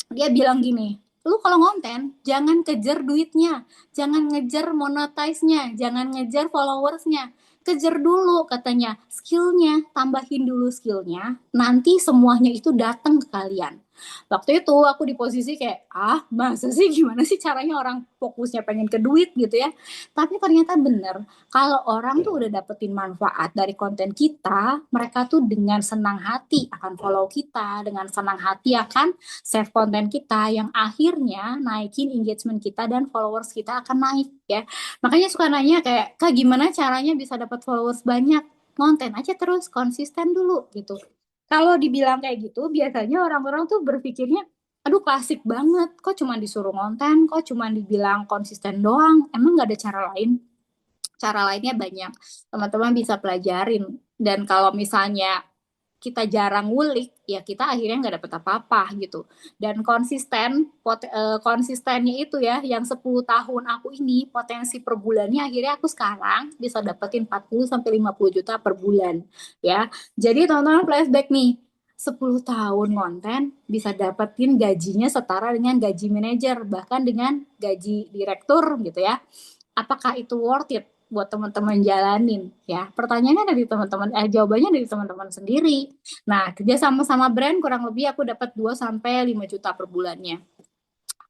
S1: Dia bilang gini, lu kalau ngonten jangan kejar duitnya, jangan ngejar monetize-nya, jangan ngejar followers-nya. Kejar dulu katanya skillnya, tambahin dulu skillnya, nanti semuanya itu datang ke kalian. Waktu itu aku di posisi kayak, masa sih gimana sih caranya orang fokusnya pengen ke duit gitu ya. Tapi ternyata bener, kalau orang tuh udah dapetin manfaat dari konten kita, mereka tuh dengan senang hati akan follow kita, dengan senang hati akan save konten kita, yang akhirnya naikin engagement kita dan followers kita akan naik ya. Makanya suka nanya kayak, Kak gimana caranya bisa dapat followers banyak? Ngonten aja terus, konsisten dulu gitu. Kalau dibilang kayak gitu, biasanya orang-orang tuh berpikirnya, aduh klasik banget, kok cuma disuruh ngonten, kok cuma dibilang konsisten doang, emang nggak ada cara lain? Cara lainnya banyak, teman-teman bisa pelajarin. Dan kalau misalnya kita jarang ngulik, ya kita akhirnya nggak dapet apa-apa gitu. Dan konsistennya itu ya, yang 10 tahun aku ini, potensi per bulannya akhirnya aku sekarang bisa dapetin 40 sampai 50 juta per bulan ya. Jadi teman-teman flashback nih, 10 tahun konten bisa dapetin gajinya setara dengan gaji manajer, bahkan dengan gaji direktur gitu ya. Apakah itu worth it buat teman-teman jalanin ya? Pertanyaannya dari teman-teman, jawabannya dari teman-teman sendiri. Nah, kerja sama-sama brand kurang lebih aku dapat 2 sampai 5 juta per bulannya.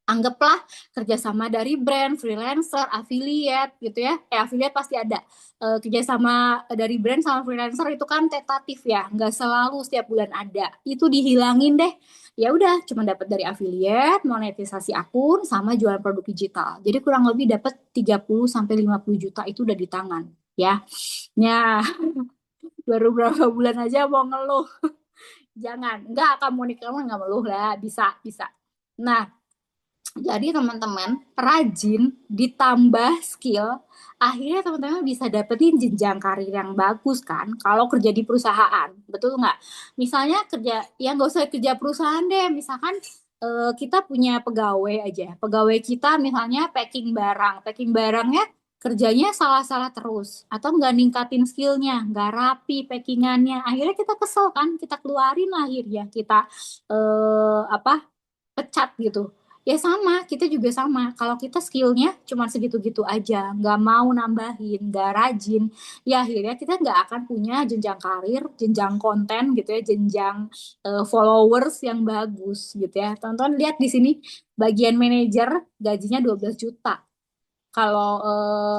S1: Anggaplah kerjasama dari brand, freelancer, affiliate gitu ya. Affiliate pasti ada. Kerjasama dari brand sama freelancer itu kan tentatif ya, nggak selalu setiap bulan ada. Itu dihilangin deh. Ya udah, cuma dapat dari affiliate, monetisasi akun, sama jualan produk digital. Jadi kurang lebih dapat 30 sampai 50 juta itu udah di tangan ya. Ya, baru berapa bulan aja mau ngeluh. Jangan, nggak, kamu nikah nggak ngeluh lah, bisa bisa. Nah, jadi teman-teman rajin ditambah skill, akhirnya teman-teman bisa dapetin jenjang karir yang bagus kan. Kalau kerja di perusahaan, betul nggak? Misalnya kerja, ya nggak usah kerja perusahaan deh. Misalkan kita punya pegawai aja. Pegawai kita misalnya packing barangnya kerjanya salah-salah terus, atau nggak ningkatin skillnya, nggak rapi packingannya. Akhirnya kita kesel kan, kita keluarin lah akhirnya, kita apa? Pecat gitu. Ya sama, kita juga sama. Kalau kita skillnya cuma segitu-gitu aja, nggak mau nambahin, nggak rajin, ya akhirnya kita nggak akan punya jenjang karir, jenjang konten gitu ya, jenjang followers yang bagus gitu ya. Tonton lihat di sini, bagian manajer gajinya 12 juta. Kalau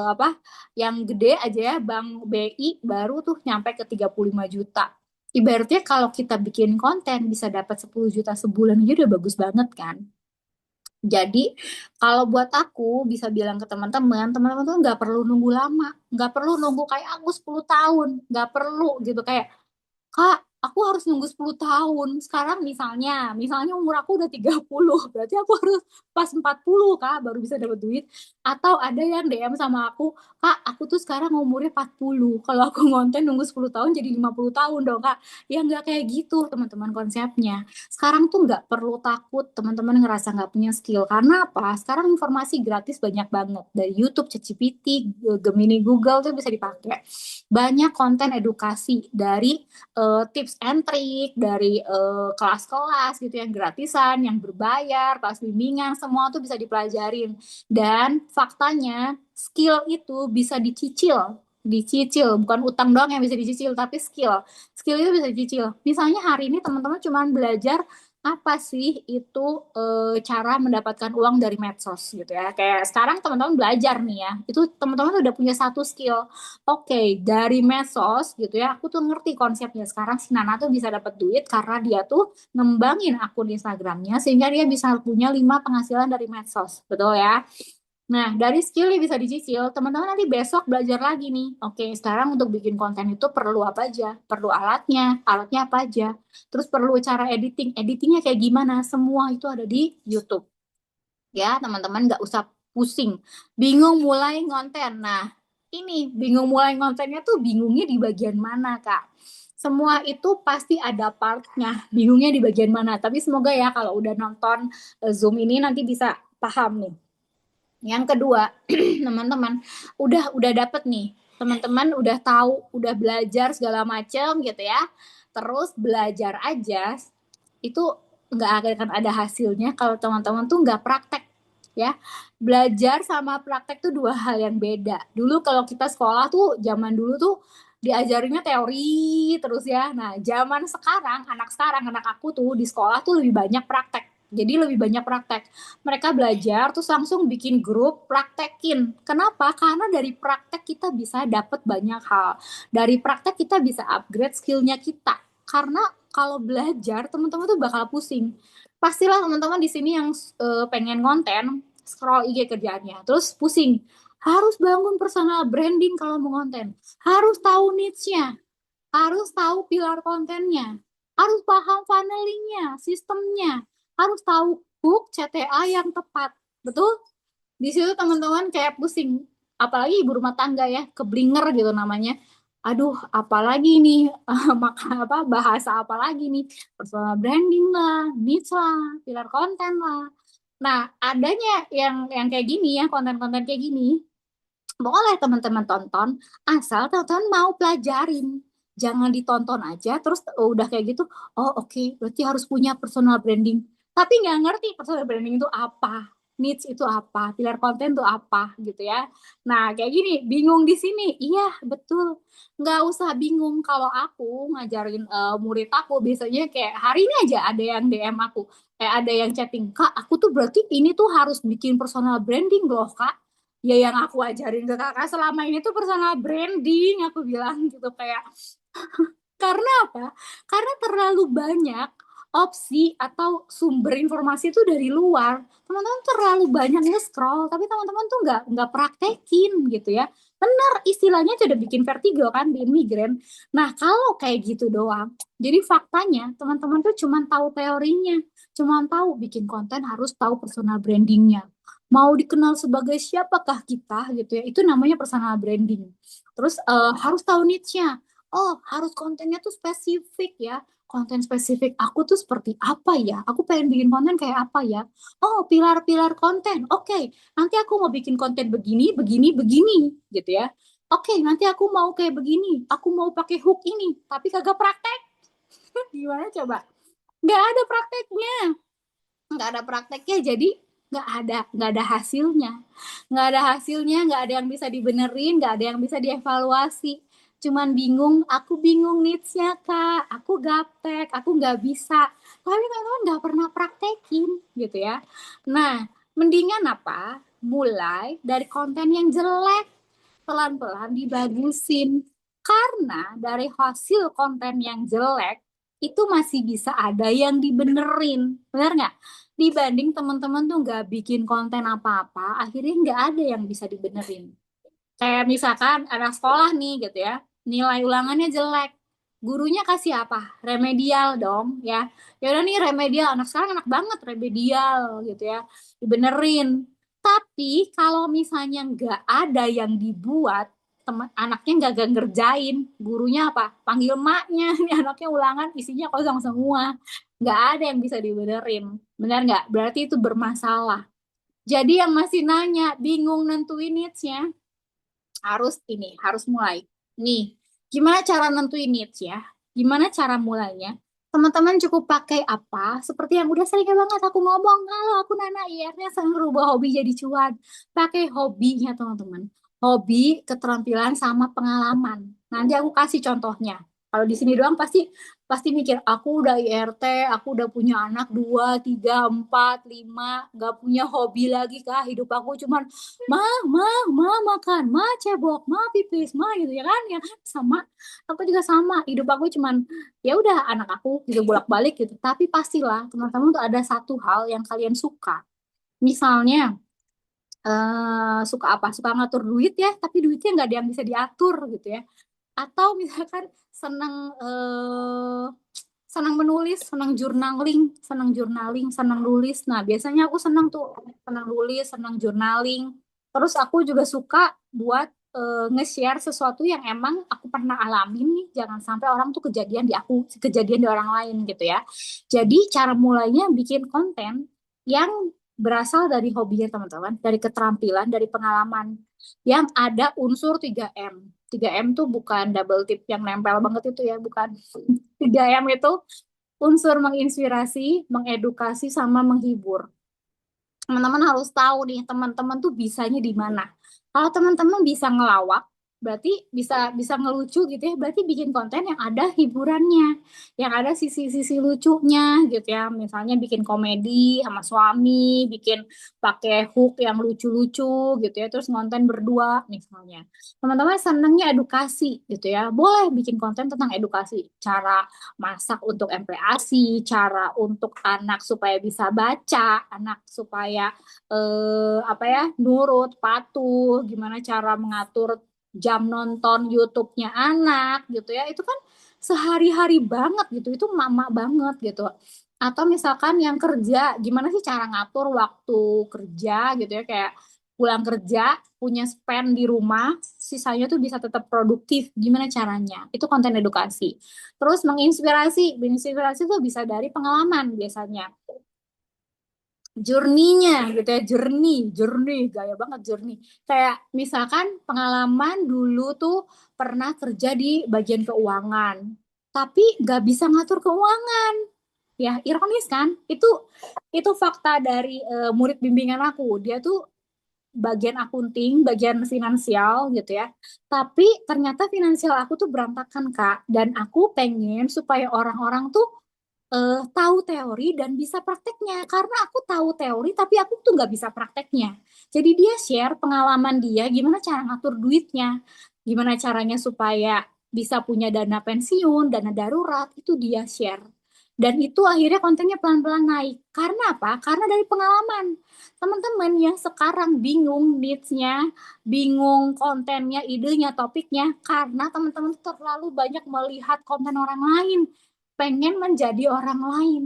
S1: apa yang gede aja ya, Bank BI baru tuh nyampe ke 35 juta. Ibaratnya kalau kita bikin konten bisa dapat 10 juta sebulan aja udah bagus banget kan. Jadi kalau buat aku bisa bilang ke teman-teman, teman-teman tuh nggak perlu nunggu lama, nggak perlu nunggu kayak aku 10 tahun, nggak perlu gitu kayak, Kak aku harus nunggu 10 tahun. Sekarang misalnya umur aku udah 30, berarti aku harus pas 40 Kak baru bisa dapat duit. Atau ada yang DM sama aku, Kak, aku tuh sekarang umurnya 40. Kalau aku ngonten nunggu 10 tahun jadi 50 tahun dong, Kak. Ya nggak kayak gitu, teman-teman konsepnya. Sekarang tuh nggak perlu takut teman-teman ngerasa nggak punya skill. Karena apa? Sekarang informasi gratis banyak banget. Dari YouTube, ChatGPT, Gemini Google tuh bisa dipakai. Banyak konten edukasi dari tips and trick dari kelas-kelas gitu yang gratisan, yang berbayar, kelas bimbingan, semua tuh bisa dipelajarin. Dan faktanya skill itu bisa dicicil, bukan utang doang yang bisa dicicil, tapi skill itu bisa dicicil. Misalnya hari ini teman-teman cuma belajar apa sih itu cara mendapatkan uang dari medsos gitu ya. Kayak sekarang teman-teman belajar nih ya, itu teman-teman udah punya satu skill. Oke, dari medsos gitu ya, aku tuh ngerti konsepnya. Sekarang si Nana tuh bisa dapat duit karena dia tuh ngembangin akun Instagramnya sehingga dia bisa punya 5 penghasilan dari medsos. Betul ya? Nah, dari skill yang bisa dicicil, teman-teman nanti besok belajar lagi nih. Oke, sekarang untuk bikin konten itu perlu apa aja? Perlu alatnya apa aja? Terus perlu cara editingnya kayak gimana? Semua itu ada di YouTube. Ya, teman-teman nggak usah pusing. Bingung mulai konten. Nah, ini bingung mulai kontennya tuh bingungnya di bagian mana, Kak? Semua itu pasti ada partnya. Bingungnya di bagian mana? Tapi semoga ya kalau udah nonton Zoom ini nanti bisa paham nih. Yang kedua, teman-teman, udah dapet nih. Teman-teman udah tahu, udah belajar segala macam gitu ya. Terus belajar aja itu nggak akan ada hasilnya kalau teman-teman tuh nggak praktek ya. Belajar sama praktek tuh dua hal yang beda. Dulu kalau kita sekolah tuh zaman dulu tuh diajarinnya teori terus ya. Nah, zaman sekarang, anak aku tuh di sekolah tuh lebih banyak praktek. Jadi lebih banyak praktek. Mereka belajar terus langsung bikin grup praktekin. Kenapa? Karena dari praktek kita bisa dapat banyak hal. Dari praktek kita bisa upgrade skillnya kita. Karena kalau belajar teman-teman tuh bakal pusing. Pastilah teman-teman di sini yang pengen konten scroll IG kerjaannya, terus pusing. Harus bangun personal branding kalau mau konten. Harus tahu niche-nya, harus tahu pilar kontennya, harus paham funnelingnya, sistemnya, harus tahu hook CTA yang tepat. Betul? Di situ teman-teman kayak pusing. Apalagi ibu rumah tangga ya, keblinger gitu namanya. Aduh, apalagi nih, maka apa bahasa apa lagi nih? Personal branding lah, niche lah, pilar konten lah. Nah, adanya yang kayak gini ya, konten-konten kayak gini, boleh teman-teman tonton, asal teman-teman mau pelajarin. Jangan ditonton aja, terus udah kayak gitu, oh oke, berarti harus punya personal branding. Tapi nggak ngerti personal branding itu apa, needs itu apa, pilar konten itu apa, gitu ya. Nah, kayak gini, bingung di sini. Iya, betul. Nggak usah bingung kalau aku ngajarin murid aku, biasanya kayak hari ini aja ada yang DM aku, kayak ada yang chatting, Kak, aku tuh berarti ini tuh harus bikin personal branding loh, Kak. Ya yang aku ajarin ke kakak selama ini tuh personal branding, aku bilang gitu kayak karena apa? Karena terlalu banyak opsi atau sumber informasi itu dari luar. Teman-teman terlalu banyak nge-scroll, tapi teman-teman tuh nggak praktekin gitu ya. Benar, istilahnya sudah bikin vertigo kan, bikin migrain. Nah, kalau kayak gitu doang, jadi faktanya teman-teman tuh cuma tahu teorinya, cuma tahu bikin konten harus tahu personal brandingnya. Mau dikenal sebagai siapakah kita gitu ya, itu namanya personal branding. Terus harus tahu niche-nya. Oh, harus kontennya tuh spesifik ya. Konten spesifik aku tuh seperti apa ya? Aku pengen bikin konten kayak apa ya? Oh, pilar-pilar konten. Oke, nanti aku mau bikin konten begini, begini, begini, gitu ya. Oke, nanti aku mau kayak begini. Aku mau pakai hook ini, tapi kagak praktek. Gimana coba? Nggak ada prakteknya. Nggak ada prakteknya, jadi nggak ada hasilnya. Nggak ada yang bisa dibenerin, nggak ada yang bisa dievaluasi. Cuman bingung, aku bingung needs-nya kak, aku gaptek, aku nggak bisa. Tapi teman-teman nggak pernah praktekin gitu ya. Nah, mendingan apa? Mulai dari konten yang jelek, pelan-pelan dibagusin. Karena dari hasil konten yang jelek, itu masih bisa ada yang dibenerin. Benar nggak? Dibanding teman-teman tuh nggak bikin konten apa-apa, akhirnya nggak ada yang bisa dibenerin. Kayak misalkan anak sekolah nih gitu ya, nilai ulangannya jelek. Gurunya kasih apa? Remedial dong, ya. Ya udah nih remedial. Anak sekarang enak banget remedial gitu ya. Dibenerin. Tapi kalau misalnya nggak ada yang dibuat, teman anaknya nggak ngerjain, gurunya apa? Panggil maknya. Nih anaknya ulangan isinya kosong semua. Nggak ada yang bisa dibenerin. Benar nggak? Berarti itu bermasalah. Jadi yang masih nanya, bingung nentuin needs-nya, harus mulai. Nih, gimana cara nentuin needs ya? Gimana cara mulainya? Teman-teman cukup pakai apa? Seperti yang udah sering banget aku ngomong, kalau aku Nana IR-nya sering rubah hobi jadi cuan. Pakai hobinya teman-teman. Hobi, keterampilan, sama pengalaman. Nanti aku kasih contohnya. Kalau di sini doang pasti pasti mikir, aku udah IRT, aku udah punya anak 2, 3, 4, 5, gak punya hobi lagi kah? Hidup aku cuman ma makan, ma cebok, ma pipis, ma gitu ya kan, ya kan sama. Aku juga sama, hidup aku cuman ya udah anak aku gitu bolak-balik gitu. Tapi pastilah teman-teman tuh ada satu hal yang kalian suka. Misalnya suka apa? Suka ngatur duit ya, tapi duitnya nggak ada yang bisa diatur gitu ya. Atau misalkan senang senang menulis, senang nulis. Nah, biasanya aku senang tuh, senang nulis, senang journaling. Terus aku juga suka buat nge-share sesuatu yang emang aku pernah alamin nih. Jangan sampai orang tuh kejadian di aku, kejadian di orang lain gitu ya. Jadi cara mulainya bikin konten yang berasal dari hobinya teman-teman, dari keterampilan, dari pengalaman yang ada unsur 3M. 3M tuh bukan double tip yang nempel banget itu ya, bukan. 3M itu unsur menginspirasi, mengedukasi, sama menghibur. Teman-teman harus tahu nih, teman-teman tuh bisanya di mana. Kalau teman-teman bisa ngelawak, berarti bisa bisa ngelucu gitu ya, berarti bikin konten yang ada hiburannya, yang ada sisi-sisi lucunya gitu ya. Misalnya bikin komedi sama suami, bikin pakai hook yang lucu-lucu gitu ya, terus konten berdua misalnya. Teman-teman senangnya edukasi gitu ya, boleh bikin konten tentang edukasi, cara masak untuk MPASI, cara untuk anak supaya bisa baca, anak supaya apa ya, nurut, patuh, gimana cara mengatur jam nonton YouTube-nya anak gitu ya. Itu kan sehari-hari banget gitu, itu mama banget gitu. Atau misalkan yang kerja, gimana sih cara ngatur waktu kerja gitu ya, kayak pulang kerja punya spend di rumah, sisanya tuh bisa tetap produktif. Gimana caranya? Itu konten edukasi. Terus menginspirasi, menginspirasi tuh bisa dari pengalaman biasanya. Journey-nya gitu ya, journey, gaya banget journey. Kayak misalkan pengalaman dulu tuh pernah kerja di bagian keuangan, tapi nggak bisa ngatur keuangan. Ya, ironis kan? Itu fakta dari murid bimbingan aku. Dia tuh bagian akunting, bagian finansial gitu ya. Tapi ternyata finansial aku tuh berantakan, Kak. Dan aku pengen supaya orang-orang tuh tahu teori dan bisa prakteknya. Karena aku tahu teori, tapi aku tuh nggak bisa prakteknya. Jadi dia share pengalaman dia, gimana cara ngatur duitnya, gimana caranya supaya bisa punya dana pensiun, dana darurat, itu dia share. Dan itu akhirnya kontennya pelan-pelan naik. Karena apa? Karena dari pengalaman. Teman-teman yang sekarang bingung needs-nya, bingung kontennya, idenya, topiknya, karena teman-teman terlalu banyak melihat konten orang lain, pengen menjadi orang lain,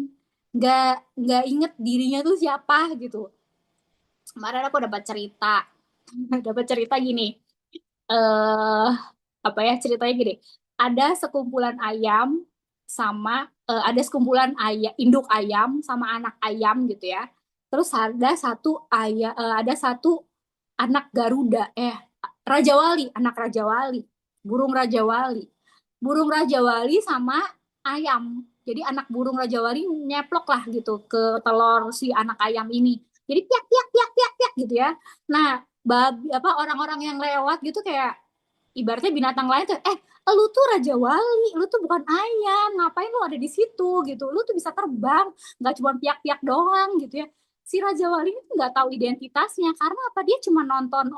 S1: nggak inget dirinya tuh siapa gitu. Kemarin aku dapat cerita dapat cerita gini, eh apa ya, ceritanya gini. Ada sekumpulan ayam ada sekumpulan ayam, induk ayam sama anak ayam gitu ya. Terus ada satu anak Garuda, Raja Wali, anak Raja Wali, burung Raja Wali. Burung Raja Wali sama ayam. Jadi anak burung Raja Wali nyeplok lah gitu ke telur si anak ayam ini. Jadi piak piak piak piak piak gitu ya. Nah, apa orang-orang yang lewat gitu kayak ibaratnya binatang lain tuh, lu tuh Raja Wali, lu tuh bukan ayam, ngapain lu ada di situ gitu, lu tuh bisa terbang, nggak cuma piak-piak doang gitu ya. Si Raja Wali itu nggak tahu identitasnya, karena apa, dia cuma nonton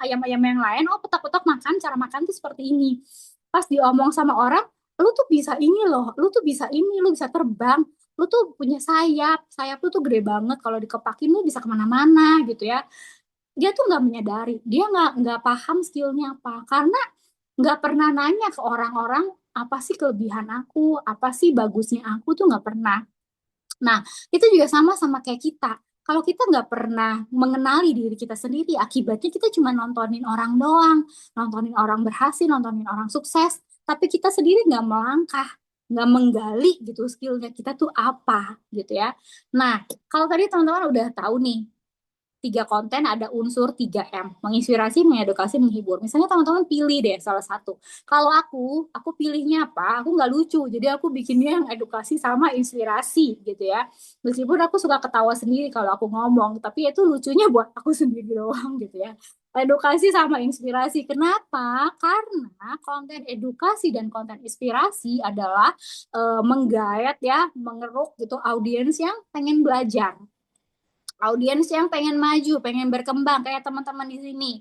S1: ayam-ayam yang lain, oh petak-petak makan, cara makan tuh seperti ini. Pas diomong sama orang, lu tuh bisa ini loh, lu tuh bisa ini, lu bisa terbang, lu tuh punya sayap, sayap lu tuh gede banget, kalau dikepakin lu bisa kemana-mana gitu ya. Dia tuh nggak menyadari, dia nggak paham skillnya apa, karena nggak pernah nanya ke orang-orang apa sih kelebihan aku, apa sih bagusnya aku tuh nggak pernah. Nah, itu juga sama kayak kita. Kalau kita nggak pernah mengenali diri kita sendiri, akibatnya kita cuma nontonin orang doang, nontonin orang berhasil, nontonin orang sukses, tapi kita sendiri nggak melangkah, nggak menggali gitu skillnya kita tuh apa gitu ya. Nah, kalau tadi teman-teman udah tahu nih, tiga konten ada unsur 3M, menginspirasi, mengedukasi, menghibur. Misalnya teman-teman pilih deh salah satu. Kalau aku pilihnya apa? Aku nggak lucu, jadi aku bikinnya yang edukasi sama inspirasi gitu ya. Meskipun aku suka ketawa sendiri kalau aku ngomong, tapi itu lucunya buat aku sendiri doang gitu ya. Edukasi sama inspirasi. Kenapa? Karena konten edukasi dan konten inspirasi adalah menggayat ya, mengeruk gitu audiens yang pengen belajar, audiens yang pengen maju, pengen berkembang kayak teman-teman di sini.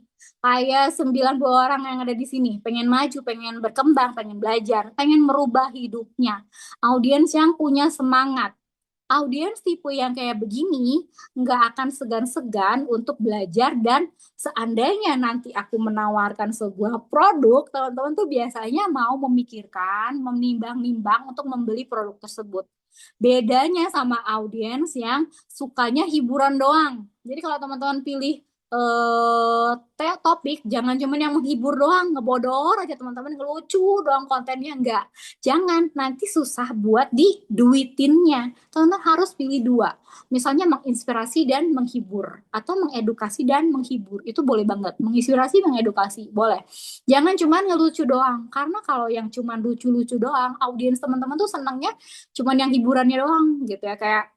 S1: Kayak 90 orang yang ada di sini, pengen maju, pengen berkembang, pengen belajar, pengen merubah hidupnya. Audiens yang punya semangat. Audiens tipe yang kayak begini nggak akan segan-segan untuk belajar, dan seandainya nanti aku menawarkan sebuah produk, teman-teman tuh biasanya mau memikirkan, menimbang-nimbang untuk membeli produk tersebut. Bedanya sama audiens yang sukanya hiburan doang. Jadi kalau teman-teman pilih topik, jangan cuma yang menghibur doang, ngebodor aja teman-teman, ngelucu doang kontennya, enggak. Jangan, nanti susah buat diduitinnya. Teman-teman harus pilih dua. Misalnya menginspirasi dan menghibur, atau mengedukasi dan menghibur. Itu boleh banget. Menginspirasi, mengedukasi, boleh. Jangan cuma ngelucu doang. Karena kalau yang cuma lucu-lucu doang, audiens teman-teman tuh senangnya cuman yang hiburannya doang gitu ya. Kayak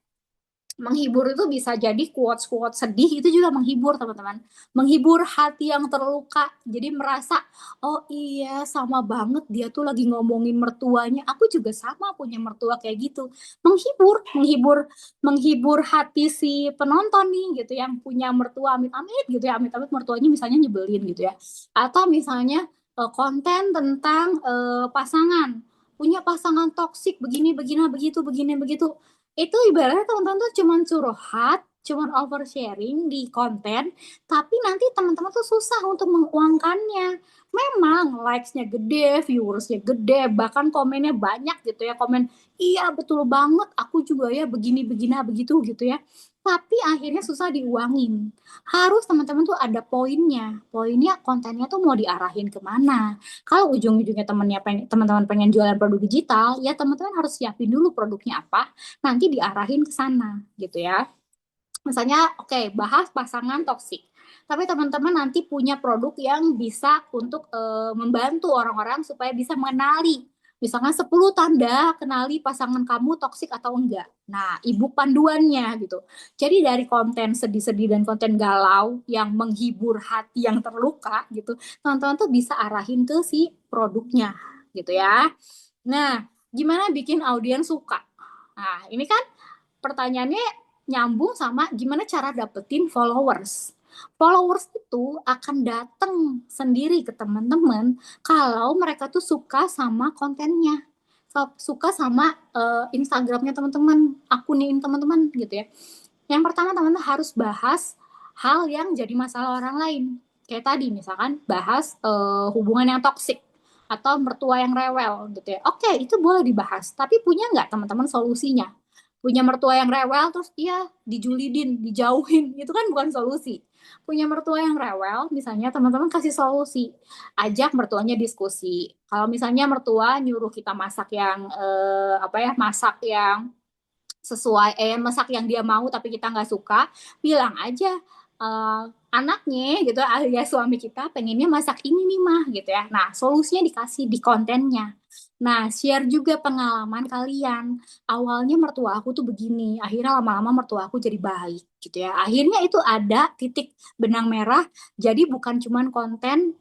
S1: menghibur itu bisa jadi quotes-quotes sedih, itu juga menghibur teman-teman. Menghibur hati yang terluka, jadi merasa oh iya sama banget, dia tuh lagi ngomongin mertuanya, aku juga sama punya mertua kayak gitu. Menghibur hati si penonton nih gitu, yang punya mertua amit-amit gitu ya, amit-amit mertuanya misalnya nyebelin gitu ya. Atau misalnya konten tentang pasangan, punya pasangan toksik begini begini begitu, begini begitu. Itu ibaratnya teman-teman tuh cuman curhat, cuman oversharing di konten, tapi nanti teman-teman tuh susah untuk menguangkannya. Memang likes-nya gede, viewers-nya gede, bahkan komennya banyak gitu ya, komen iya betul banget, aku juga ya begini begini begitu gitu ya. Tapi akhirnya susah diuangin. Harus teman-teman tuh ada poinnya. Poinnya kontennya tuh mau diarahin kemana. Kalau ujung-ujungnya teman-teman pengen jualan produk digital, ya teman-teman harus siapin dulu produknya apa, nanti diarahin ke sana gitu ya. Misalnya, oke, bahas pasangan toksik. Tapi teman-teman nanti punya produk yang bisa untuk membantu orang-orang supaya bisa mengenali. Misalnya 10 tanda kenali pasangan kamu toksik atau enggak. Nah, ibu panduannya gitu. Jadi dari konten sedih-sedih dan konten galau yang menghibur hati yang terluka gitu, teman-teman tuh bisa arahin ke si produknya gitu ya. Nah, gimana bikin audiens suka? Nah, ini kan pertanyaannya nyambung sama gimana cara dapetin followers. Followers itu akan datang sendiri ke teman-teman kalau mereka tuh suka sama kontennya, suka sama Instagramnya teman-teman, akun teman-teman gitu ya. Yang pertama teman-teman harus bahas hal yang jadi masalah orang lain. Kayak tadi misalkan bahas hubungan yang toksik atau mertua yang rewel gitu ya. Oke, itu boleh dibahas. Tapi punya nggak teman-teman solusinya? Punya mertua yang rewel terus dia dijulidin, dijauhin, itu kan bukan solusi. Punya mertua yang rewel, misalnya teman-teman kasih solusi, ajak mertuanya diskusi. Kalau misalnya mertua nyuruh kita masak yang masak yang sesuai masak yang dia mau tapi kita nggak suka, bilang aja anaknya gitu alias suami kita pengennya masak ini nih mah gitu ya. Nah, solusinya dikasih di kontennya. Nah, share juga pengalaman kalian. Awalnya mertua aku tuh begini, akhirnya lama-lama mertua aku jadi baik gitu ya. Akhirnya itu ada titik benang merah. Jadi bukan cuman konten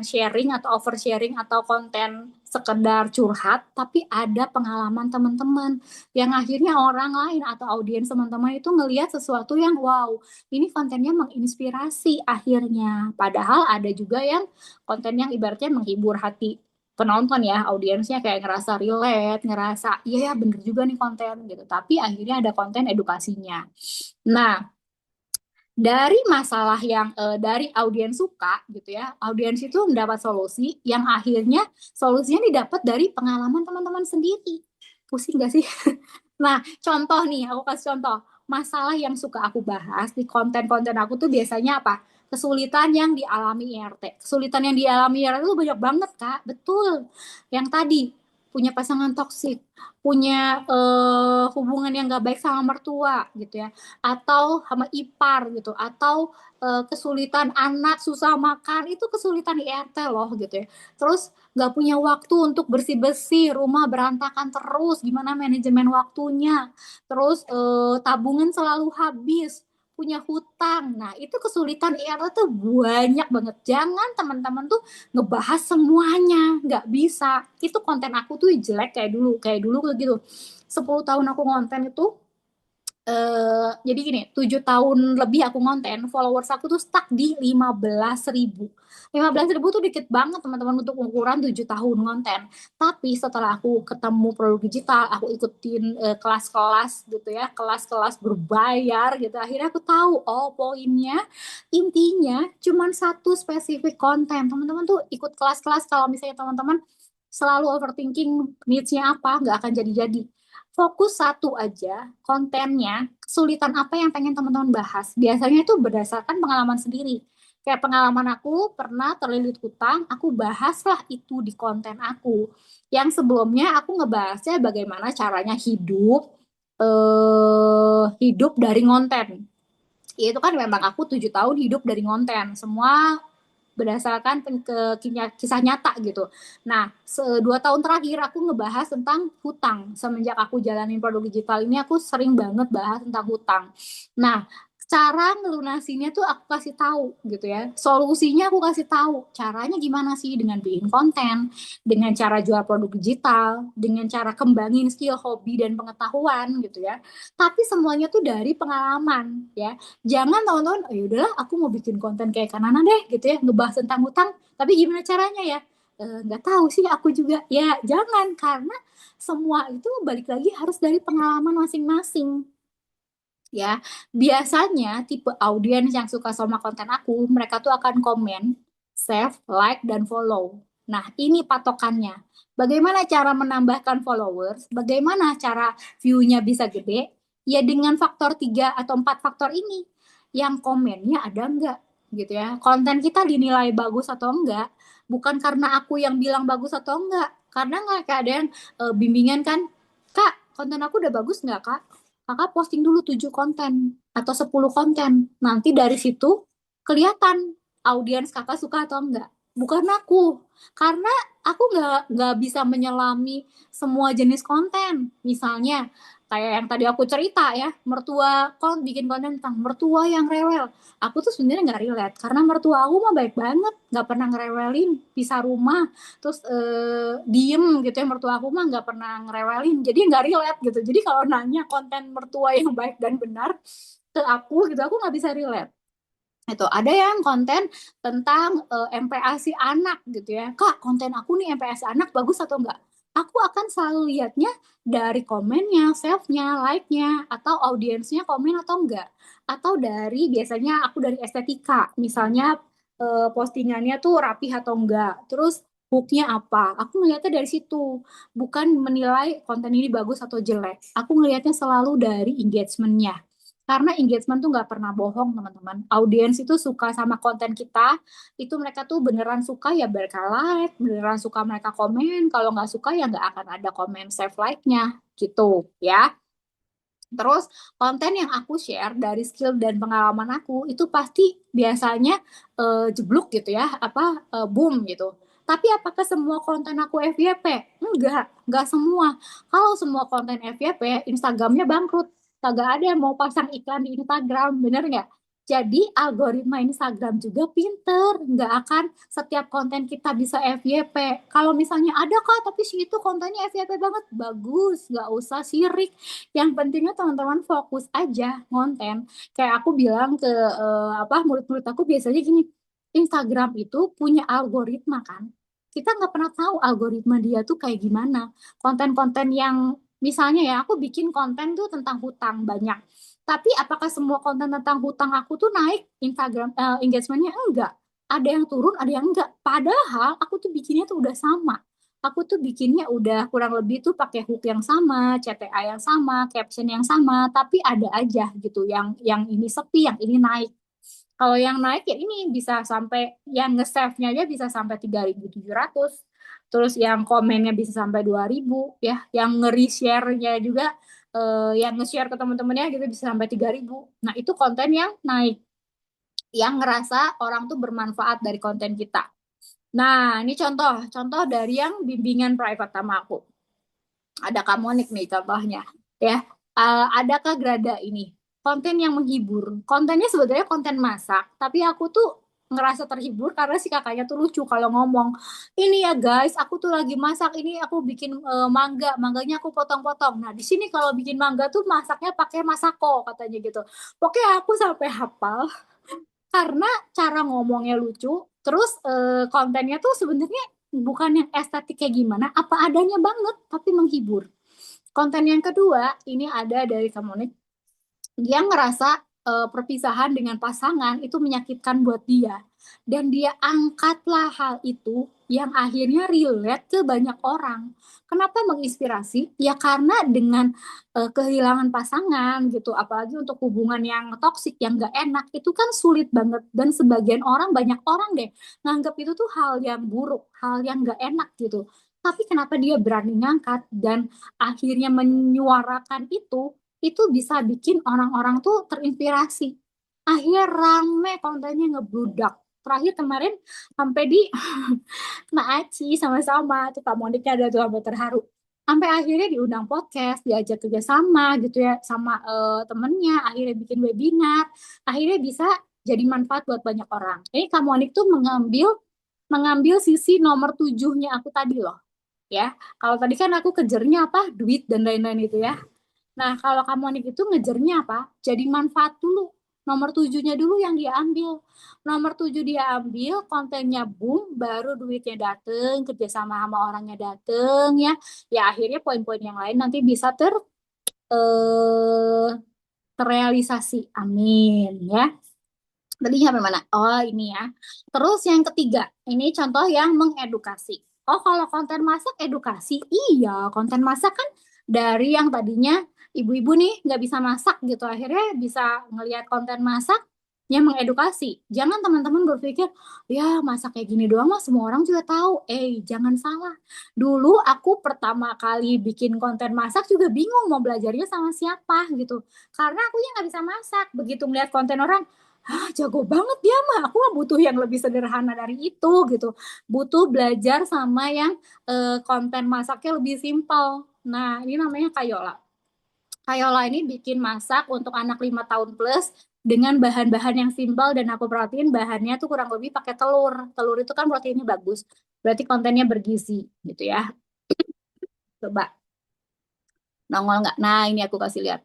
S1: sharing atau oversharing atau konten sekedar curhat, tapi ada pengalaman teman-teman yang akhirnya orang lain atau audiens teman-teman itu ngelihat sesuatu yang wow, ini kontennya menginspirasi akhirnya. Padahal ada juga yang konten yang ibaratnya menghibur hati penonton ya, audiensnya kayak ngerasa relate, ngerasa iya ya bener juga nih konten gitu. Tapi akhirnya ada konten edukasinya. Nah, dari masalah yang dari audiens suka gitu ya, audiens itu mendapat solusi yang akhirnya solusinya didapat dari pengalaman teman-teman sendiri. Pusing gak sih? Nah, contoh nih, aku kasih contoh. Masalah yang suka aku bahas di konten-konten aku tuh biasanya apa? Kesulitan yang dialami IRT. Kesulitan yang dialami IRT itu banyak banget, Kak. Betul. Yang tadi, punya pasangan toksik, punya hubungan yang gak baik sama mertua gitu ya, atau sama ipar gitu, atau kesulitan anak susah makan, itu kesulitan IRT loh gitu ya. Terus nggak punya waktu untuk bersih-bersih, rumah berantakan terus, gimana manajemen waktunya, terus tabungan selalu habis, punya hutang. Nah, itu kesulitan IRT tuh banyak banget. Jangan teman-teman tuh ngebahas semuanya, nggak bisa. Itu konten aku tuh jelek kayak dulu gitu. 10 tahun aku konten itu jadi gini, 7 tahun lebih aku ngonten, followers aku tuh stuck di 15.000. 15.000 tuh dikit banget teman-teman untuk ukuran 7 tahun ngonten. Tapi setelah aku ketemu produk digital, aku ikutin kelas-kelas gitu ya, kelas-kelas berbayar gitu. Akhirnya aku tahu, oh poinnya, intinya cuman satu spesifik konten. Teman-teman tuh ikut kelas-kelas kalau misalnya teman-teman selalu overthinking needs-nya apa, nggak akan jadi-jadi. Fokus satu aja kontennya, kesulitan apa yang pengen teman-teman bahas. Biasanya itu berdasarkan pengalaman sendiri. Kayak pengalaman aku pernah terlilit hutang, aku bahaslah itu di konten aku. Yang sebelumnya aku ngebahasnya bagaimana caranya hidup dari konten. Itu kan memang aku 7 tahun hidup dari konten. Semua berdasarkan kisah nyata gitu. Nah, 2 tahun terakhir aku ngebahas tentang hutang. Semenjak aku jalanin produk digital ini, aku sering banget bahas tentang hutang. Nah, cara ngelunasinnya tuh aku kasih tahu gitu ya. Solusinya aku kasih tahu. Caranya gimana sih, dengan bikin konten, dengan cara jual produk digital, dengan cara kembangin skill, hobi dan pengetahuan gitu ya. Tapi semuanya tuh dari pengalaman ya. Jangan teman-teman, oh yaudahlah aku mau bikin konten kayak Kanana deh gitu ya, ngebahas tentang hutang, tapi gimana caranya ya? Nggak tahu sih aku juga. Ya jangan, karena semua itu balik lagi harus dari pengalaman masing-masing ya. Biasanya tipe audiens yang suka sama konten aku, mereka tuh akan komen, save, like, dan follow. Nah, ini patokannya. Bagaimana cara menambahkan followers? Bagaimana cara view-nya bisa gede? Ya dengan faktor 3 atau 4 faktor ini. Yang komennya ada enggak? Gitu ya. Konten kita dinilai bagus atau enggak? Bukan karena aku yang bilang bagus atau enggak. Karena nggak ada yang bimbingan kan, Kak, konten aku udah bagus nggak, Kak? Kakak posting dulu 7 konten atau 10 konten. Nanti dari situ kelihatan audiens kakak suka atau enggak. Bukan aku. Karena aku nggak bisa menyelami semua jenis konten. Misalnya kayak yang tadi aku cerita ya, mertua bikin konten tentang mertua yang rewel. Aku tuh sebenarnya nggak relate karena mertua aku mah baik banget, nggak pernah ngerewelin, pisah rumah, terus diem gitu ya. Mertua aku mah nggak pernah ngerewelin, jadi nggak relate gitu. Jadi kalau nanya konten mertua yang baik dan benar ke aku gitu, aku nggak bisa relate. Itu ada yang konten tentang MPASI anak gitu ya, Kak konten aku nih MPASI anak bagus atau enggak. Aku akan selalu lihatnya dari komennya, save-nya, like-nya, atau audiensnya komen atau enggak. Atau dari, biasanya aku dari estetika, misalnya postingannya tuh rapi atau enggak, terus hook-nya apa. Aku melihatnya dari situ, bukan menilai konten ini bagus atau jelek. Aku melihatnya selalu dari engagement-nya. Karena engagement tuh nggak pernah bohong, teman-teman. Audiens itu suka sama konten kita, itu mereka tuh beneran suka ya mereka like, beneran suka mereka komen. Kalau nggak suka ya nggak akan ada komen save like-nya, gitu ya. Terus konten yang aku share dari skill dan pengalaman aku itu pasti biasanya jeblok gitu ya, boom gitu. Tapi apakah semua konten aku FYP? Enggak semua. Kalau semua konten FYP, Instagramnya bangkrut. Kagak ada yang mau pasang iklan di Instagram, bener nggak? Jadi algoritma Instagram juga pinter, nggak akan setiap konten kita bisa FYP. Kalau misalnya ada kak, tapi si itu kontennya FYP banget, bagus, nggak usah sirik. Yang pentingnya teman-teman fokus aja konten. Kayak aku bilang ke murid-murid aku biasanya gini, Instagram itu punya algoritma kan. Kita nggak pernah tahu algoritma dia tuh kayak gimana. Konten-konten yang misalnya ya, aku bikin konten tuh tentang hutang banyak. Tapi apakah semua konten tentang hutang aku tuh naik Instagram engagementnya? Enggak. Ada yang turun, ada yang enggak. Padahal aku tuh bikinnya tuh udah sama. Aku tuh bikinnya udah kurang lebih tuh pakai hook yang sama, CTA yang sama, caption yang sama, tapi ada aja gitu yang ini sepi, yang ini naik. Kalau yang naik ya ini bisa sampai yang nge-save-nya aja bisa sampai 3.700. Terus yang komennya bisa sampai 2.000 ya, yang nge-reshare-nya juga yang nge-share ke teman-temannya gitu bisa sampai 3.000. Nah, itu konten yang naik, yang ngerasa orang tuh bermanfaat dari konten kita. Nah, ini contoh dari yang bimbingan private sama aku. Ada Kamonik nih contohnya ya. Adakah Grada ini konten yang menghibur, kontennya sebetulnya konten masak, tapi aku tuh ngerasa terhibur karena si kakaknya tuh lucu kalau ngomong, ini ya guys, aku tuh lagi masak, ini aku bikin mangganya aku potong-potong. Nah di sini kalau bikin mangga tuh masaknya pakai masako katanya gitu. Oke, aku sampai hafal karena cara ngomongnya lucu, terus kontennya tuh sebenarnya bukan yang estetik kayak gimana, apa adanya banget, tapi menghibur. Konten yang kedua, ini ada dari Kamonik, dia ngerasa perpisahan dengan pasangan itu menyakitkan buat dia. Dan dia angkatlah hal itu yang akhirnya relate ke banyak orang. Kenapa menginspirasi? Ya karena dengan kehilangan pasangan gitu, apalagi untuk hubungan yang toksik, yang gak enak, itu kan sulit banget. Dan sebagian orang, banyak orang deh, nganggap itu tuh hal yang buruk, hal yang gak enak gitu. Tapi kenapa dia berani ngangkat dan akhirnya menyuarakan itu bisa bikin orang-orang tuh terinspirasi. Akhirnya rame kontennya ngebludak. Terakhir kemarin sampai di Naaci sama-sama tuh Kak Moniknya ada tuh sampai terharu. Sampai akhirnya diundang podcast, diajak kerjasama gitu ya sama temennya, akhirnya bikin webinar, akhirnya bisa jadi manfaat buat banyak orang. Ini Kak Monik tuh mengambil mengambil sisi nomor tujuhnya aku tadi loh, ya. Kalau tadi kan aku kejarnya apa? Duit dan lain-lain itu ya. Nah, kalau Kamonik itu ngejarnya apa? Jadi manfaat dulu. Nomor tujuhnya dulu yang dia ambil. Nomor tujuh dia ambil, kontennya boom, baru duitnya dateng, kerjasama sama orangnya dateng ya. Ya akhirnya poin-poin yang lain nanti bisa eh, terrealisasi. Amin ya. Tadi sampai mana? Oh ini ya. Terus yang ketiga, ini contoh yang mengedukasi. Oh kalau konten masak edukasi, iya konten masak kan dari yang tadinya ibu-ibu nih nggak bisa masak gitu, akhirnya bisa ngelihat konten masak yang mengedukasi. Jangan teman-teman berpikir, ya masak kayak gini doang mah semua orang juga tahu. Jangan salah. Dulu aku pertama kali bikin konten masak juga bingung mau belajarnya sama siapa gitu. Karena aku yang nggak bisa masak. Begitu melihat konten orang, jago banget dia mah. Aku mah butuh yang lebih sederhana dari itu gitu. Butuh belajar sama yang konten masaknya lebih simpel. Nah, ini namanya Kayola. Kayola ini bikin masak untuk anak 5 tahun plus dengan bahan-bahan yang simpel dan aku perhatiin bahannya tuh kurang lebih pakai telur. Telur itu kan proteinnya bagus. Berarti kontennya bergizi gitu ya. Coba nongol nggak? Nah, ini aku kasih lihat.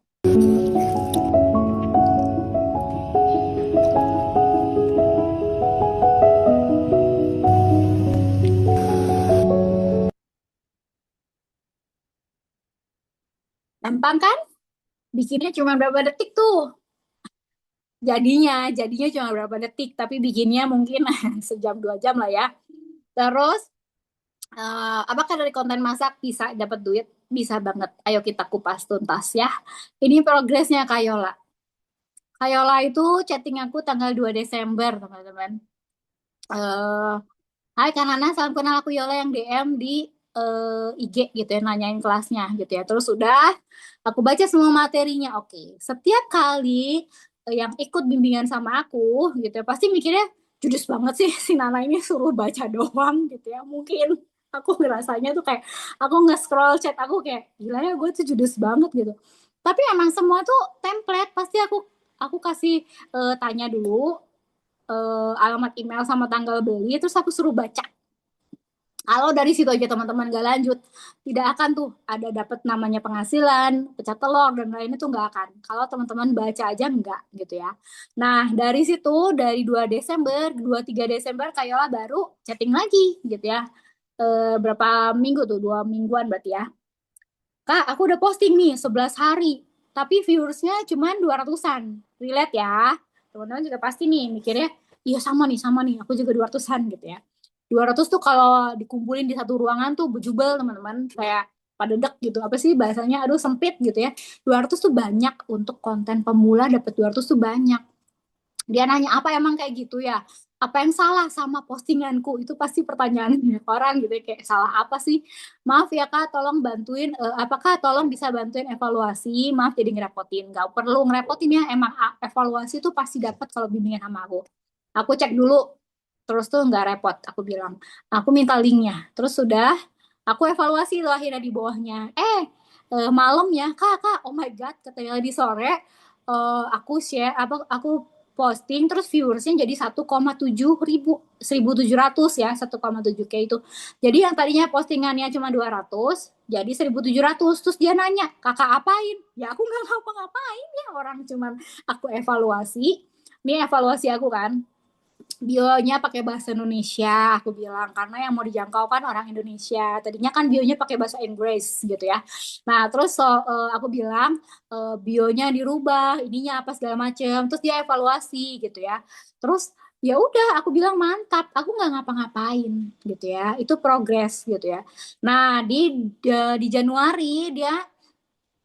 S1: Gampang kan? Bikinnya cuma berapa detik tuh? Jadinya cuma berapa detik, tapi bikinnya mungkin sejam 2 jam lah ya. Terus, apakah dari konten masak bisa dapat duit? Bisa banget. Ayo kita kupas tuntas ya. Ini progresnya Kayola. Kayola itu chatting aku tanggal 2 Desember, teman-teman. Eh, Hai Kak Nana, salam kenal, aku Yola yang DM di IG gitu ya, nanyain kelasnya gitu ya. Terus udah, aku baca semua materinya. Oke, setiap kali yang ikut bimbingan sama aku gitu ya, pasti mikirnya judes banget sih si Nana ini suruh baca doang gitu ya. Mungkin aku ngerasanya tuh kayak aku nge-scroll chat aku kayak gila ya gue tuh judes banget gitu. Tapi emang semua tuh template, pasti aku kasih tanya dulu alamat email sama tanggal beli, terus aku suruh baca. Kalau dari situ aja teman-teman gak lanjut, tidak akan tuh ada dapat namanya penghasilan, pecah telur dan lainnya tuh nggak akan. Kalau teman-teman baca aja nggak gitu ya. Nah dari situ dari 2 Desember, 2-3 Desember Kayola baru chatting lagi gitu ya. Berapa minggu tuh? 2 mingguan berarti ya. Kak, aku udah posting nih 11 hari. tapi viewersnya cuma 200-an. Relate ya. Teman-teman juga pasti nih mikirnya, iya sama nih, aku juga 200-an gitu ya. 200 tuh kalau dikumpulin di satu ruangan tuh bejubel teman-teman, kayak pada dek gitu. Apa sih bahasanya? Aduh sempit gitu ya. 200 tuh banyak untuk konten pemula, dapat 200 tuh banyak. Dia nanya apa emang kayak gitu ya, apa yang salah sama postinganku, itu pasti pertanyaan banyak orang gitu ya, kayak salah apa sih, maaf ya kak tolong bantuin, apakah tolong bisa bantuin evaluasi, maaf jadi ngerepotin, nggak perlu ngerepotin ya, emang evaluasi tuh pasti dapat kalau bimbingan sama aku cek dulu, terus tuh nggak repot, aku bilang aku minta linknya, terus sudah aku evaluasi tuh akhirnya di bawahnya, malam ya kak, oh my god, katanya di sore, aku share apa aku posting terus viewersnya jadi 1,7 ribu 1.700 ya, 1,7 k itu, jadi yang tadinya postingannya cuma 200 jadi 1.700, terus dia nanya kakak apain ya, aku nggak ngapa-ngapain ya, orang cuman aku evaluasi, ini evaluasi aku kan, bionya pakai bahasa Indonesia, aku bilang karena yang mau dijangkau kan orang Indonesia. Tadinya kan bionya pakai bahasa Inggris gitu ya. Nah terus aku bilang bionya dirubah, ininya apa segala macem. Terus dia evaluasi gitu ya. Terus ya udah, aku bilang mantap, aku nggak ngapa-ngapain gitu ya. Itu progres gitu ya. Nah di Januari dia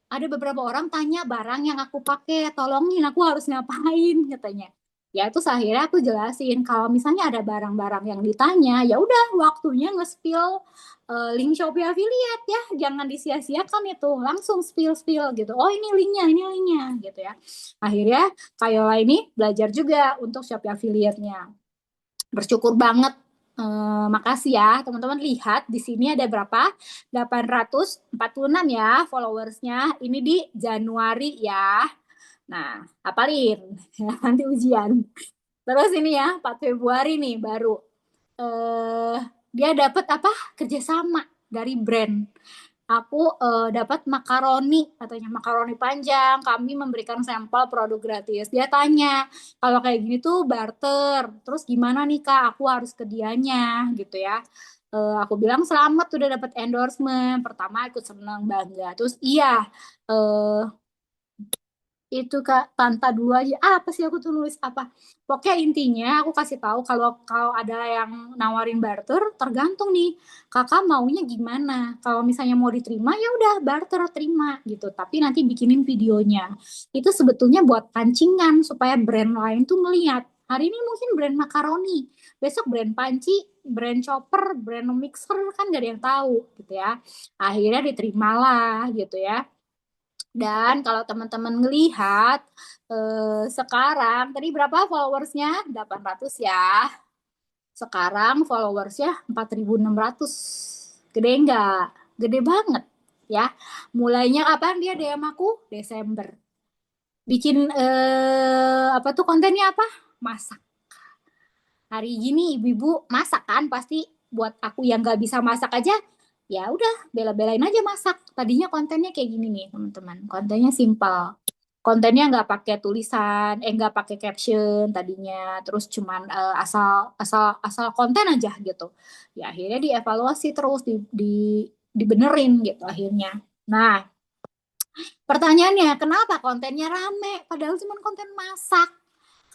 S1: ada beberapa orang tanya barang yang aku pakai, tolongin aku harus ngapain katanya. Ya terus akhirnya aku jelasin kalau misalnya ada barang-barang yang ditanya, ya udah waktunya nge-spill link Shopee affiliate ya, jangan disia-siakan itu, langsung spill-spill gitu. Oh ini linknya gitu ya. Akhirnya Kayola ini belajar juga untuk Shopee affiliate-nya. Bersyukur banget. Makasih ya teman-teman, lihat di sini ada berapa, 846 ya followersnya, ini di Januari ya. Nah hafalin nanti ujian. Terus ini ya 4 Februari nih baru eh dia dapat apa, kerjasama dari brand. Aku dapat makaroni, katanya makaroni panjang, kami memberikan sampel produk gratis. Dia tanya kalau kayak gini tuh barter, terus gimana nih kak, aku harus ke dianya gitu ya. Aku bilang selamat udah dapat endorsement, pertama ikut senang bangga, terus iya, eh, itu kak Tanta dulu aja, apa sih aku tuh nulis apa, pokoknya intinya aku kasih tahu kalau kalau ada yang nawarin barter, tergantung nih kakak maunya gimana, kalau misalnya mau diterima ya udah barter terima gitu, tapi nanti bikinin videonya, itu sebetulnya buat pancingan supaya brand lain tuh ngeliat, hari ini mungkin brand makaroni, besok brand panci, brand chopper, brand mixer, kan gak ada yang tahu gitu ya, akhirnya diterimalah gitu ya. Dan kalau teman-teman ngelihat sekarang tadi berapa followersnya? 800 ya. Sekarang followersnya 4.600. Gede enggak? Gede banget ya. Mulainya kapan dia DM aku? Desember. Bikin apa tuh kontennya apa? Masak. Hari gini ibu-ibu masak kan pasti, buat aku yang nggak bisa masak aja ya udah bela-belain aja masak. Tadinya kontennya kayak gini nih teman-teman, kontennya simpel, kontennya nggak pakai tulisan, nggak pakai caption tadinya, terus cuman asal asal asal konten aja gitu ya, akhirnya dievaluasi terus dibenerin gitu akhirnya. Nah pertanyaannya kenapa kontennya rame padahal cuma konten masak,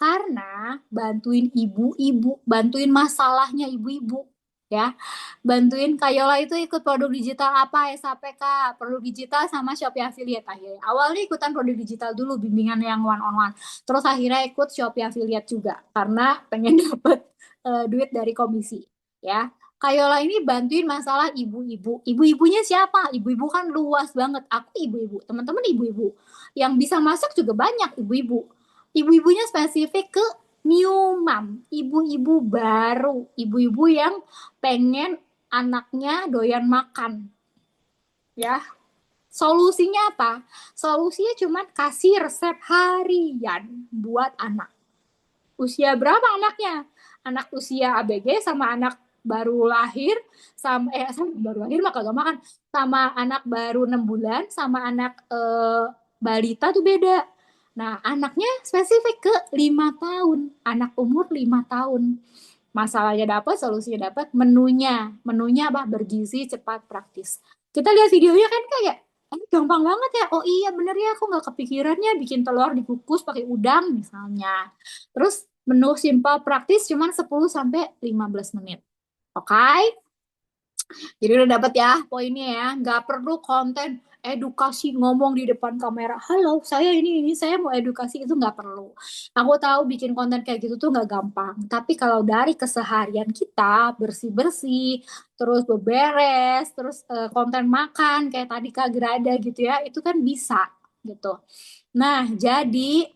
S1: karena bantuin ibu-ibu, bantuin masalahnya ibu-ibu ya. Bantuin Kayola itu ikut produk digital apa, SAPK, produk digital sama Shopee Affiliate akhirnya. Awalnya ikutan produk digital dulu, bimbingan yang one on one. Terus akhirnya ikut Shopee Affiliate juga karena pengen dapet duit dari komisi ya. Kayola ini bantuin masalah ibu-ibu. Ibu-ibunya siapa? Ibu-ibu kan luas banget. Aku ibu-ibu, teman-teman ibu-ibu. Yang bisa masak juga banyak ibu-ibu. Ibu-ibunya spesifik ke new mom, ibu-ibu baru, ibu-ibu yang pengen anaknya doyan makan. Ya, solusinya apa? Solusinya cuma kasih resep harian buat anak. Usia berapa anaknya? Anak usia ABG sama anak baru lahir, sama baru lahir mah kagak makan, sama anak baru 6 bulan sama anak balita tuh beda. Nah anaknya spesifik ke 5 tahun, anak umur 5 tahun, masalahnya dapat, solusinya dapat, menunya apa, bergizi, cepat, praktis. Kita lihat videonya kan kayak Gampang banget ya. Oh iya bener ya, aku nggak kepikirannya bikin telur dikukus pakai udang misalnya. Terus menu simpel praktis cuman 10 sampai 15 menit. Oke? Jadi udah dapet ya poinnya ya. Nggak perlu konten edukasi ngomong di depan kamera. Halo, saya ini saya mau edukasi, itu nggak perlu. Aku tahu bikin konten kayak gitu tuh nggak gampang. Tapi kalau dari keseharian kita bersih-bersih, terus beberes, terus konten makan kayak tadi Kak Grada gitu ya, itu kan bisa gitu. Nah, jadi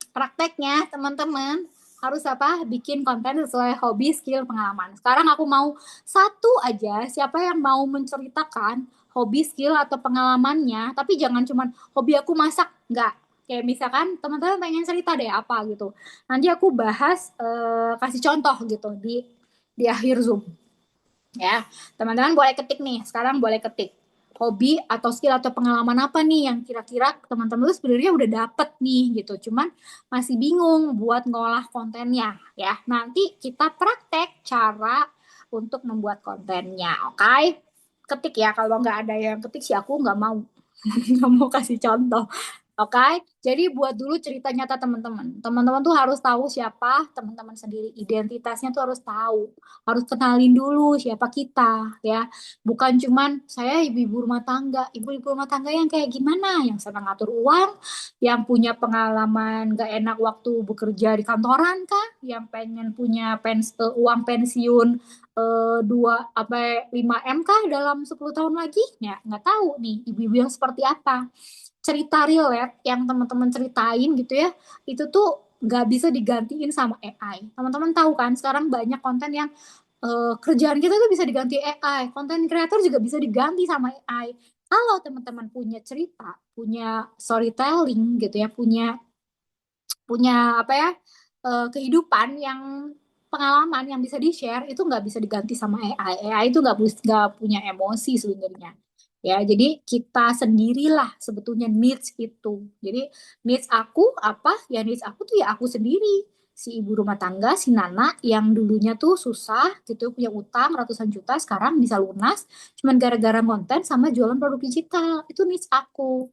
S1: prakteknya teman-teman harus apa? Bikin konten sesuai hobi, skill, pengalaman. Sekarang aku mau satu aja, siapa yang mau menceritakan hobi, skill, atau pengalamannya, tapi jangan cuman hobi aku masak, enggak. Kayak misalkan teman-teman pengen cerita deh apa gitu. Nanti aku bahas, kasih contoh gitu di akhir Zoom. Ya, teman-teman boleh ketik nih. Sekarang boleh ketik hobi atau skill atau pengalaman apa nih yang kira-kira teman-teman tuh sebenarnya udah dapet nih gitu. Cuman masih bingung buat ngolah kontennya ya. Nanti kita praktek cara untuk membuat kontennya. Oke? Ketik ya. Kalau nggak ada yang ketik sih aku nggak mau nggak mau kasih contoh. Oke, jadi buat dulu cerita nyata teman-teman. Teman-teman tuh harus tahu siapa teman-teman sendiri. Identitasnya tuh harus tahu. Harus kenalin dulu siapa kita, ya. Bukan cuman saya ibu-ibu rumah tangga. Ibu-ibu rumah tangga yang kayak gimana? Yang senang ngatur uang, yang punya pengalaman gak enak waktu bekerja di kantoran kah? Yang pengen punya uang pensiun 5 M kah dalam 10 tahun lagi? Ya, nggak tahu nih ibu-ibu yang seperti apa. Cerita real ya yang teman-teman ceritain gitu ya, itu tuh nggak bisa digantiin sama AI. Teman-teman tahu kan sekarang banyak konten yang kerjaan kita tuh bisa diganti AI, konten kreator juga bisa diganti sama AI. Kalau teman-teman punya cerita, punya storytelling gitu ya, punya punya apa ya, kehidupan yang pengalaman yang bisa di-share, itu nggak bisa diganti sama AI. AI itu nggak punya emosi sebenarnya. Ya, jadi kita sendirilah sebetulnya needs itu. Jadi needs aku apa? Ya needs aku tuh ya aku sendiri. Si ibu rumah tangga, si Nana yang dulunya tuh susah gitu, punya utang ratusan juta, sekarang bisa lunas cuman gara-gara konten sama jualan produk digital. Itu needs aku.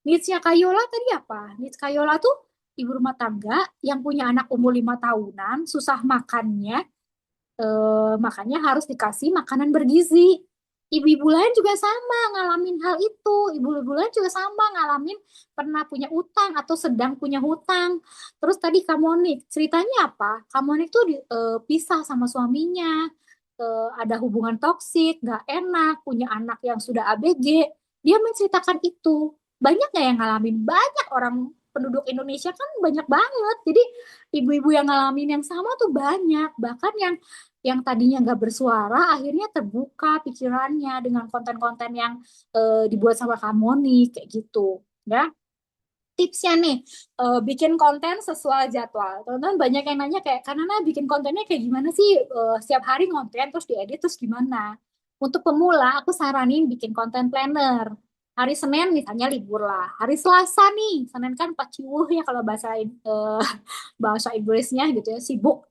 S1: Needs-nya Kayola tadi apa? Needs Kayola tuh ibu rumah tangga yang punya anak umur 5 tahunan, susah makannya, makanya harus dikasih makanan bergizi. Ibu-ibu lain juga sama ngalamin hal itu. Ibu-ibu lain juga sama ngalamin pernah punya utang atau sedang punya hutang. Terus tadi Kamonik, ceritanya apa? Kamonik tuh pisah sama suaminya, ada hubungan toksik, nggak enak, punya anak yang sudah ABG. Dia menceritakan itu. Banyak nggak yang ngalamin? Banyak orang penduduk Indonesia kan banyak banget. Jadi ibu-ibu yang ngalamin yang sama tuh banyak. Bahkan yang tadinya nggak bersuara akhirnya terbuka pikirannya dengan konten-konten yang dibuat sama Kamoni kayak gitu ya. Tipsnya nih, bikin konten sesuai jadwal. Teman-teman banyak yang nanya kayak karena bikin kontennya kayak gimana sih, setiap hari ngonten terus diedit terus gimana. Untuk pemula aku saranin bikin konten planner. Hari Senin misalnya libur lah, hari Selasa nih, Senin kan paciwuh ya kalau bahasa Inggrisnya gitu ya, sibuk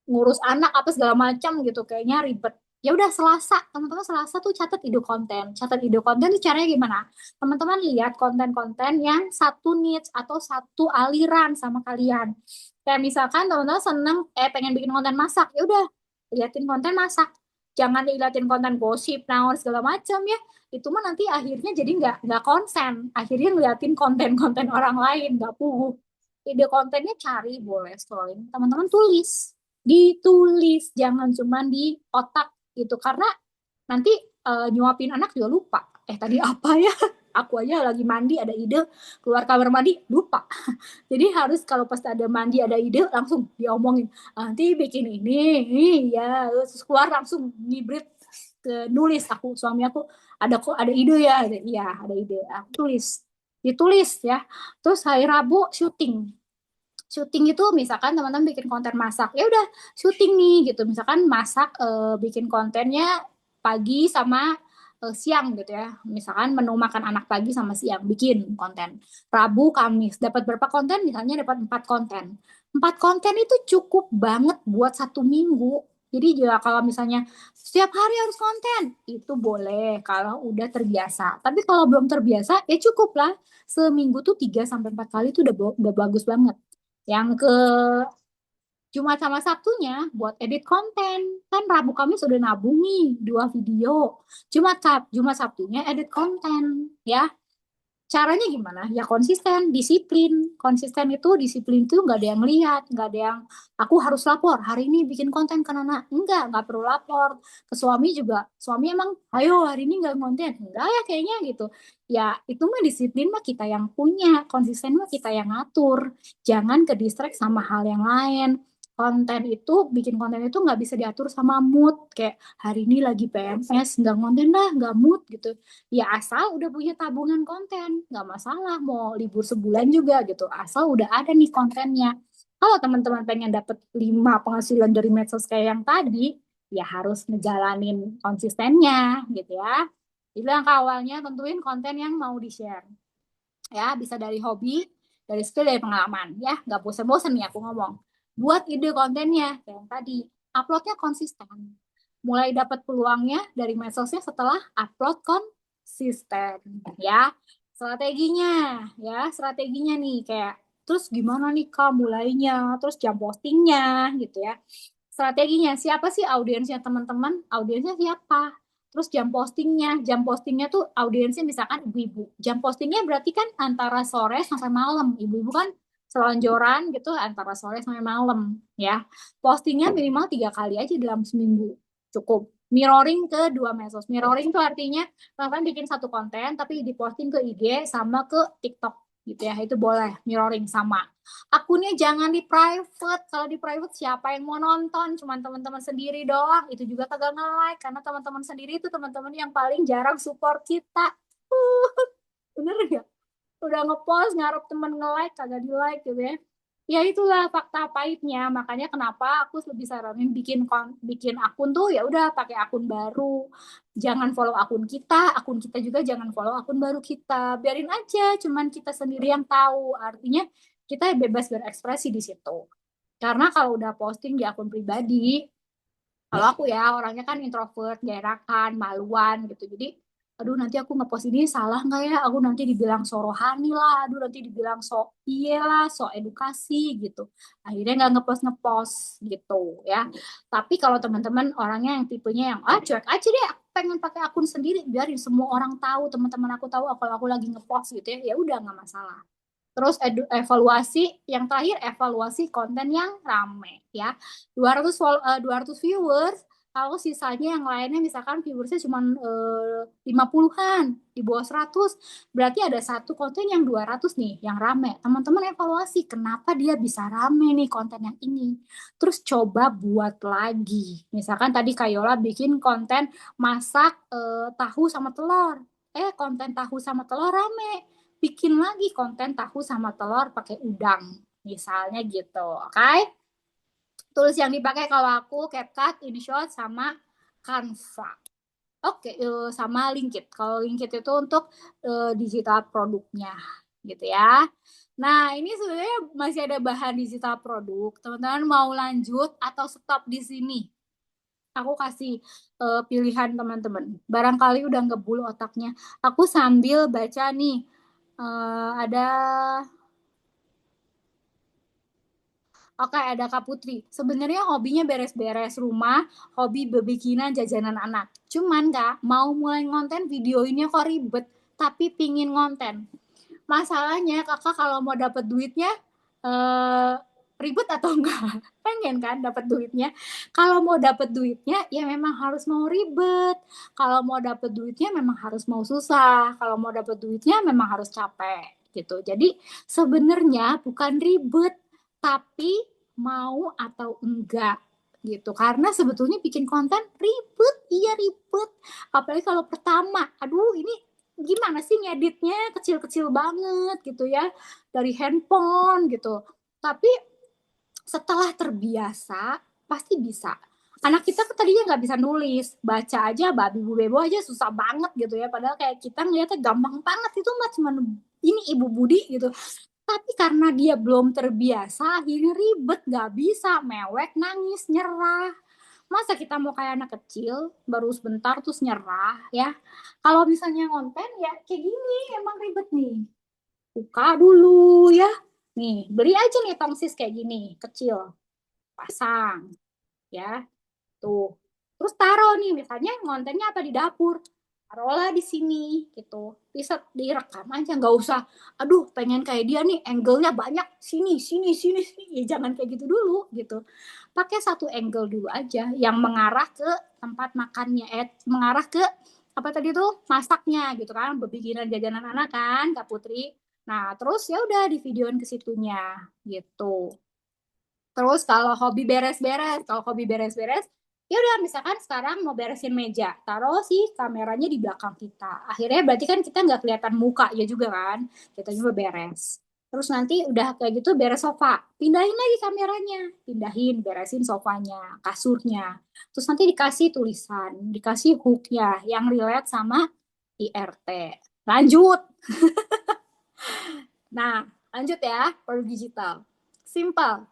S1: ngurus anak apa segala macam gitu kayaknya ribet. Ya udah Selasa, teman-teman Selasa tuh catat ide konten. Catat ide konten tuh caranya gimana? Teman-teman lihat konten-konten yang satu niche atau satu aliran sama kalian. Kayak misalkan teman-teman seneng pengen bikin konten masak, ya udah liatin konten masak. Jangan diliatin konten gosip, naon segala macam ya. Itu mah nanti akhirnya jadi nggak konsen. Akhirnya ngeliatin konten-konten orang lain, nggak puhu. Ide kontennya cari boleh scrolling. Teman-teman tulis, ditulis jangan cuma di otak gitu karena nanti nyuapin anak juga lupa tadi apa ya. Aku aja lagi mandi ada ide, keluar kamar mandi lupa. Jadi harus kalau pas ada mandi ada ide langsung diomongin, nanti bikin ini ya, terus keluar langsung ngibrit ke nulis. Aku suami aku ada kok ada ide ya, iya ada ide, aku tulis, ditulis ya. Terus hari Rabu syuting. Syuting itu misalkan teman-teman bikin konten masak, ya udah syuting nih gitu. Misalkan masak, bikin kontennya pagi sama siang gitu ya. Misalkan menu makan anak pagi sama siang bikin konten. Rabu, Kamis dapat berapa konten? Misalnya dapat 4 konten. 4 konten itu cukup banget buat 1 minggu. Jadi juga kalau misalnya setiap hari harus konten, itu boleh kalau udah terbiasa. Tapi kalau belum terbiasa, ya cukup lah. Seminggu tuh 3 sampai 4 kali tuh udah bagus banget. Yang ke Jumat sama Sabtunya buat edit konten. Kan Rabu Kamis sudah nabung nih 2 video. Jumat Sabtunya edit konten ya. Caranya gimana? Ya konsisten, disiplin. Disiplin itu nggak ada yang lihat, nggak ada yang aku harus lapor hari ini bikin konten ke Nana. Nggak perlu lapor. Ke suami juga, suami emang, ayo hari ini nggak konten. Enggak ya kayaknya gitu. Ya itu mah disiplin mah kita yang punya, konsisten mah kita yang ngatur. Jangan ke distract sama hal yang lain. Bikin konten itu nggak bisa diatur sama mood. Kayak hari ini lagi PMS, nggak konten dah, nggak mood gitu. Ya asal udah punya tabungan konten, nggak masalah mau libur sebulan juga gitu, asal udah ada nih kontennya. Kalau teman-teman pengen dapet 5 penghasilan dari medsos kayak yang tadi, ya harus ngejalanin konsistennya gitu ya. Jadi langkah awalnya tentuin konten yang mau di-share. Ya, bisa dari hobi, dari skill, dari pengalaman. Ya, nggak bosen-bosen nih aku ngomong. Buat ide kontennya, kayak yang tadi, uploadnya konsisten. Mulai dapat peluangnya dari medsosnya setelah upload konsisten. Ya, strateginya nih kayak terus gimana nih Kak mulainya, terus jam postingnya gitu ya. Strateginya siapa sih audiensnya teman-teman? Audiensnya siapa? Terus jam postingnya tuh audiensnya misalkan ibu-ibu. Jam postingnya berarti kan antara sore sampai malam. Ibu-ibu kan selonjoran gitu antara sore sampai malam ya. Postingnya minimal 3 kali aja dalam seminggu. Cukup. Mirroring ke 2 medsos. Mirroring tuh artinya kalian bikin satu konten tapi diposting ke IG sama ke TikTok gitu ya. Itu boleh mirroring sama. Akunnya jangan di private. Kalau di private siapa yang mau nonton? Cuman teman-teman sendiri doang. Itu juga kagak nge-like karena teman-teman sendiri itu teman-teman yang paling jarang support kita. Bener gak? Udah ngepost ngarep temen nge-like kagak di-like gitu ya. Ya itulah fakta pahitnya. Makanya kenapa aku lebih saranin bikin akun tuh ya udah pakai akun baru. Jangan follow akun kita juga jangan follow akun baru kita. Biarin aja, cuman kita sendiri yang tahu. Artinya kita bebas berekspresi di situ. Karena kalau udah posting di akun pribadi, kalau aku ya orangnya kan introvert, gak enakan, maluan gitu. Jadi, aduh nanti aku ngepost ini salah nggak ya? Aku nanti dibilang so rohani lah, aduh nanti dibilang so iye lah, so edukasi gitu. Akhirnya nggak ngepost gitu ya. Tapi kalau teman-teman orangnya yang tipenya yang cuek aja deh, aku pengen pakai akun sendiri, biarin semua orang tahu, teman-teman aku tahu kalau aku lagi ngepost gitu ya, ya udah nggak masalah. Terus yang terakhir evaluasi konten yang rame ya. 200 viewers, kalau sisanya yang lainnya misalkan viewersnya cuma 50-an, di bawah 100, berarti ada satu konten yang 200 nih, yang rame. Teman-teman evaluasi kenapa dia bisa rame nih konten yang ini. Terus coba buat lagi. Misalkan tadi Kayola bikin konten masak tahu sama telur. Konten tahu sama telur rame, bikin lagi konten tahu sama telur pakai udang misalnya gitu, oke? Okay? Tools yang dipakai kalau aku CapCut, InShot sama Canva. Oke, sama Linkit. Kalau Linkit itu untuk digital produknya gitu ya. Nah, ini sebenarnya masih ada bahan digital produk. Teman-teman mau lanjut atau stop di sini? Aku kasih pilihan teman-teman. Barangkali udah ngebul otaknya. Aku sambil baca nih. Ada Oke, ada Kak Putri. Sebenarnya hobinya beres-beres rumah, hobi bebikinan jajanan anak. Cuman Kak, mau mulai ngonten video ini kok ribet, tapi pingin ngonten. Masalahnya kakak kalau mau dapat duitnya eh, ribet atau enggak? Pengen kan dapat duitnya? Kalau mau dapat duitnya ya memang harus mau ribet. Kalau mau dapat duitnya memang harus mau susah. Kalau mau dapat duitnya memang harus capek gitu. Jadi sebenarnya bukan ribet, tapi mau atau enggak gitu. Karena sebetulnya bikin konten ribet, iya ribet. Apalagi kalau pertama, aduh ini gimana sih ngeditnya kecil-kecil banget gitu ya dari handphone gitu. Tapi setelah terbiasa pasti bisa. Anak kita tadinya nggak bisa nulis, baca aja babi bu bebo aja susah banget gitu ya. Padahal kayak kita ngeliatnya gampang banget itu mah cuman ini ibu Budi gitu. Tapi karena dia belum terbiasa, akhirnya ribet, nggak bisa, mewek, nangis, nyerah. Masa kita mau kayak anak kecil, baru sebentar terus nyerah ya. Kalau misalnya konten ya kayak gini, emang ribet nih. Buka dulu ya. Nih, beli aja nih tongsis kayak gini, kecil. Pasang ya. Tuh. Terus taruh nih, misalnya kontennya apa di dapur. Taruhlah di sini gitu. Bisa direkam aja, nggak usah. Aduh, pengen kayak dia nih, angle-nya banyak. Sini, sini, sini, sini. Ya jangan kayak gitu dulu gitu. Pakai satu angle dulu aja yang mengarah ke tempat makannya, mengarah ke apa tadi tuh masaknya gitu kan, berbikinan jajanan anak kan, Kak Putri. Nah, terus ya udah di videoin ke situnya gitu. Terus kalau hobi beres-beres, ya udah misalkan sekarang mau beresin meja, taruh sih kameranya di belakang kita. Akhirnya berarti kan kita nggak kelihatan muka ya juga kan, kita juga beres. Terus nanti udah kayak gitu beres sofa, pindahin lagi kameranya, pindahin, beresin sofanya, kasurnya. Terus nanti dikasih tulisan, dikasih hooknya yang relate sama IRT. Lanjut. Nah, lanjut ya, produk digital. Simple,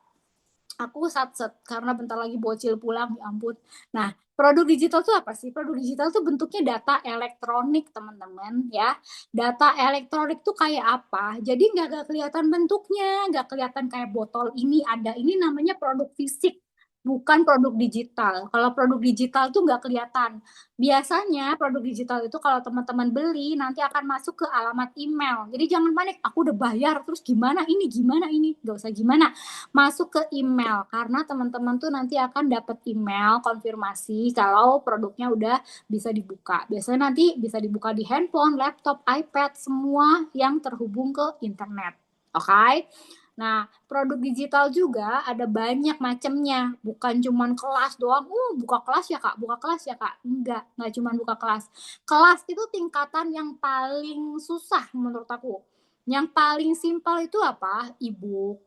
S1: aku satset karena bentar lagi bocil pulang, ya ampun. Nah, produk digital tuh apa sih? Produk digital tuh bentuknya data elektronik, teman-teman ya. Data elektronik tuh kayak apa? Jadi nggak kelihatan bentuknya, nggak kelihatan kayak botol ini ada. Ini namanya produk fisik, bukan produk digital. Kalau produk digital tuh nggak kelihatan. Biasanya produk digital itu kalau teman-teman beli nanti akan masuk ke alamat email. Jadi jangan panik, aku udah bayar, terus gimana ini, nggak usah gimana, masuk ke email karena teman-teman tuh nanti akan dapat email konfirmasi kalau produknya udah bisa dibuka. Biasanya nanti bisa dibuka di handphone, laptop, iPad, semua yang terhubung ke internet. Oke? Okay? Nah, produk digital juga ada banyak macamnya, bukan cuman kelas doang. Buka kelas ya Kak, buka kelas ya Kak. Enggak cuman buka kelas. Kelas itu tingkatan yang paling susah menurut aku. Yang paling simpel itu apa? E-book,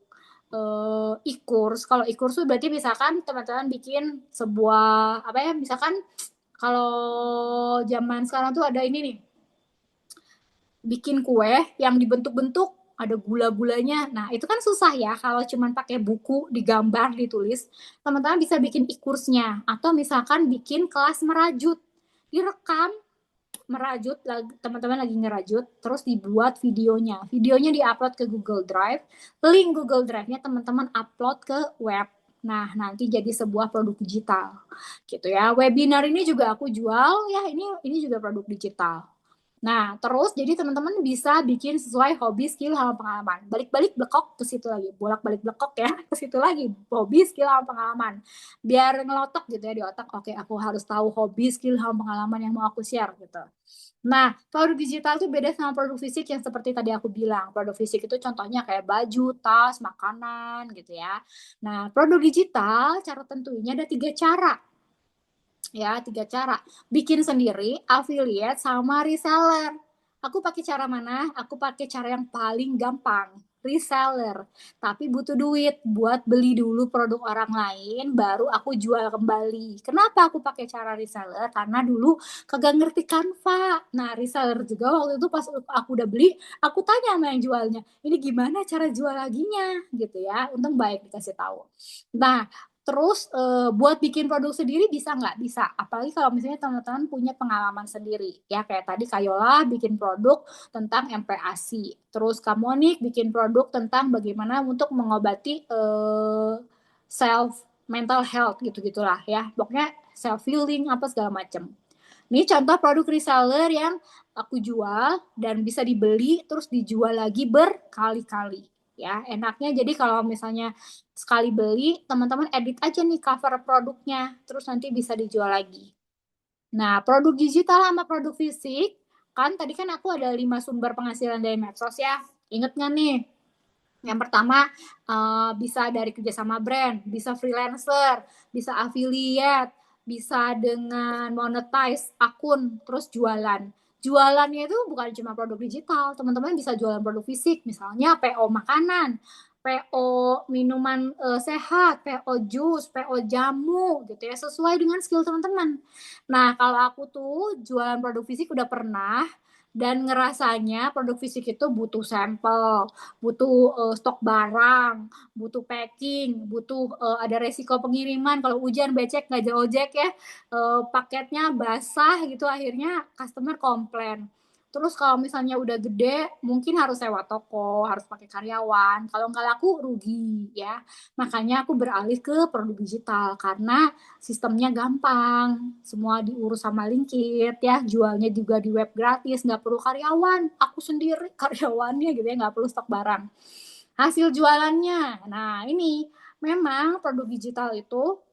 S1: e-course. Kalau e-course itu berarti misalkan teman-teman bikin sebuah apa ya, misalkan kalau zaman sekarang tuh ada ini nih, bikin kue yang dibentuk-bentuk ada gula-gulanya. Nah, itu kan susah ya kalau cuman pakai buku, digambar, ditulis. Teman-teman bisa bikin e-course-nya atau misalkan bikin kelas merajut. Direkam merajut, teman-teman lagi ngerajut, terus dibuat videonya diupload ke Google Drive, link Google Drive-nya teman-teman upload ke web. Nah, nanti jadi sebuah produk digital gitu ya. Webinar ini juga aku jual ya, ini juga produk digital. Nah, terus jadi teman-teman bisa bikin sesuai hobi, skill, sama pengalaman. Balik-balik blekok ke situ lagi, bolak-balik blekok ya ke situ lagi, hobi, skill, sama pengalaman. Biar ngelotok gitu ya di otak, oke aku harus tahu hobi, skill, sama pengalaman yang mau aku share gitu. Nah, produk digital tuh beda sama produk fisik yang seperti tadi aku bilang. Produk fisik itu contohnya kayak baju, tas, makanan gitu ya. Nah, produk digital cara tentunya ada 3 cara ya, 3 cara. Bikin sendiri, affiliate, sama reseller. Aku pakai cara mana? Aku pakai cara yang paling gampang, reseller. Tapi butuh duit buat beli dulu produk orang lain, baru aku jual kembali. Kenapa aku pakai cara reseller? Karena dulu kagak ngerti Canva. Nah, reseller juga waktu itu pas aku udah beli, aku tanya sama yang jualnya, ini gimana cara jual laginya? Gitu ya, untung baik dikasih tahu. Nah, terus buat bikin produk sendiri bisa nggak? Bisa. Apalagi kalau misalnya teman-teman punya pengalaman sendiri. Ya kayak tadi Kayola bikin produk tentang MPASI. Terus Kamonik bikin produk tentang bagaimana untuk mengobati self mental health gitu-gitulah ya. Pokoknya self healing apa segala macam. Ini contoh produk reseller yang aku jual dan bisa dibeli terus dijual lagi berkali-kali ya. Enaknya jadi kalau misalnya sekali beli, teman-teman edit aja nih cover produknya, terus nanti bisa dijual lagi. Nah, produk digital sama produk fisik, kan tadi kan aku ada 5 sumber penghasilan dari medsos ya. Ingat nggak nih? Yang pertama, bisa dari kerjasama brand, bisa freelancer, bisa affiliate, bisa dengan monetize akun, terus jualan. Jualannya itu bukan cuma produk digital, teman-teman bisa jualan produk fisik, misalnya PO makanan, PO minuman sehat, PO jus, PO jamu gitu ya, sesuai dengan skill teman-teman. Nah, kalau aku tuh jualan produk fisik udah pernah, Dan ngerasanya produk fisik itu butuh sampel, butuh stok barang, butuh packing, butuh ada resiko pengiriman. Kalau hujan becek nggak ojek ya, paketnya basah gitu, akhirnya customer komplain. Terus kalau misalnya udah gede, mungkin harus sewa toko, harus pakai karyawan. Kalau nggak laku, rugi ya. Makanya aku beralih ke produk digital karena sistemnya gampang, semua diurus sama Linkit ya, jualnya juga di web gratis, nggak perlu karyawan, aku sendiri karyawannya gitu ya, nggak perlu stok barang. Hasil jualannya, nah ini memang produk digital itu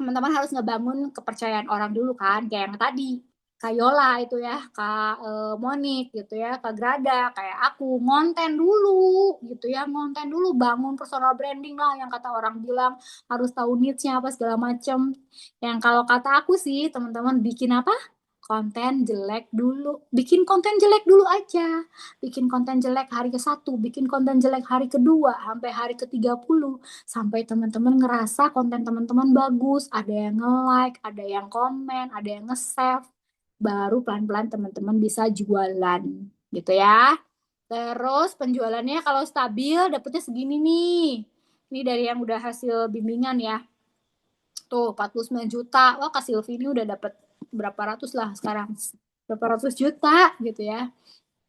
S1: teman-teman harus ngebangun kepercayaan orang dulu kan, kayak yang tadi Kak Yola itu ya, Kak Monik gitu ya, Kak Grada, kayak aku ngonten dulu gitu ya, ngonten dulu, bangun personal branding lah, yang kata orang bilang harus tahu niche-nya apa segala macem. Yang kalau kata aku sih teman-teman, bikin apa? Konten jelek dulu, bikin konten jelek dulu aja, bikin konten jelek hari ke-1, bikin konten jelek hari kedua, sampai hari ke-30, sampai teman-teman ngerasa konten teman-teman bagus, ada yang nge-like, ada yang komen, ada yang nge-save, baru pelan-pelan teman-teman bisa jualan gitu ya. Terus penjualannya kalau stabil dapetnya segini nih. Ini dari yang udah hasil bimbingan ya. Tuh 49 juta. Wah, Kak Silvi ini udah dapet berapa ratus lah sekarang. Berapa ratus juta gitu ya.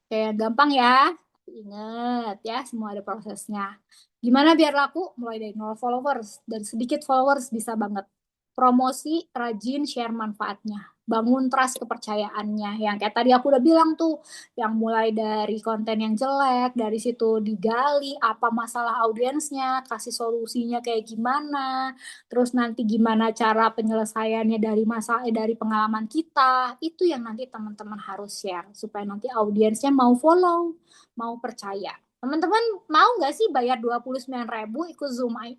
S1: Kayak gampang ya. Ingat ya, semua ada prosesnya. Gimana biar laku? Mulai dari 0 followers. Dari sedikit followers bisa banget. Promosi, rajin, share manfaatnya. Bangun trust kepercayaannya. Yang kayak tadi aku udah bilang tuh, yang mulai dari konten yang jelek, dari situ digali apa masalah audiensnya, kasih solusinya kayak gimana, terus nanti gimana cara penyelesaiannya dari dari pengalaman kita, itu yang nanti teman-teman harus share supaya nanti audiensnya mau follow, mau percaya. Teman-teman mau nggak sih bayar 29.000 ikut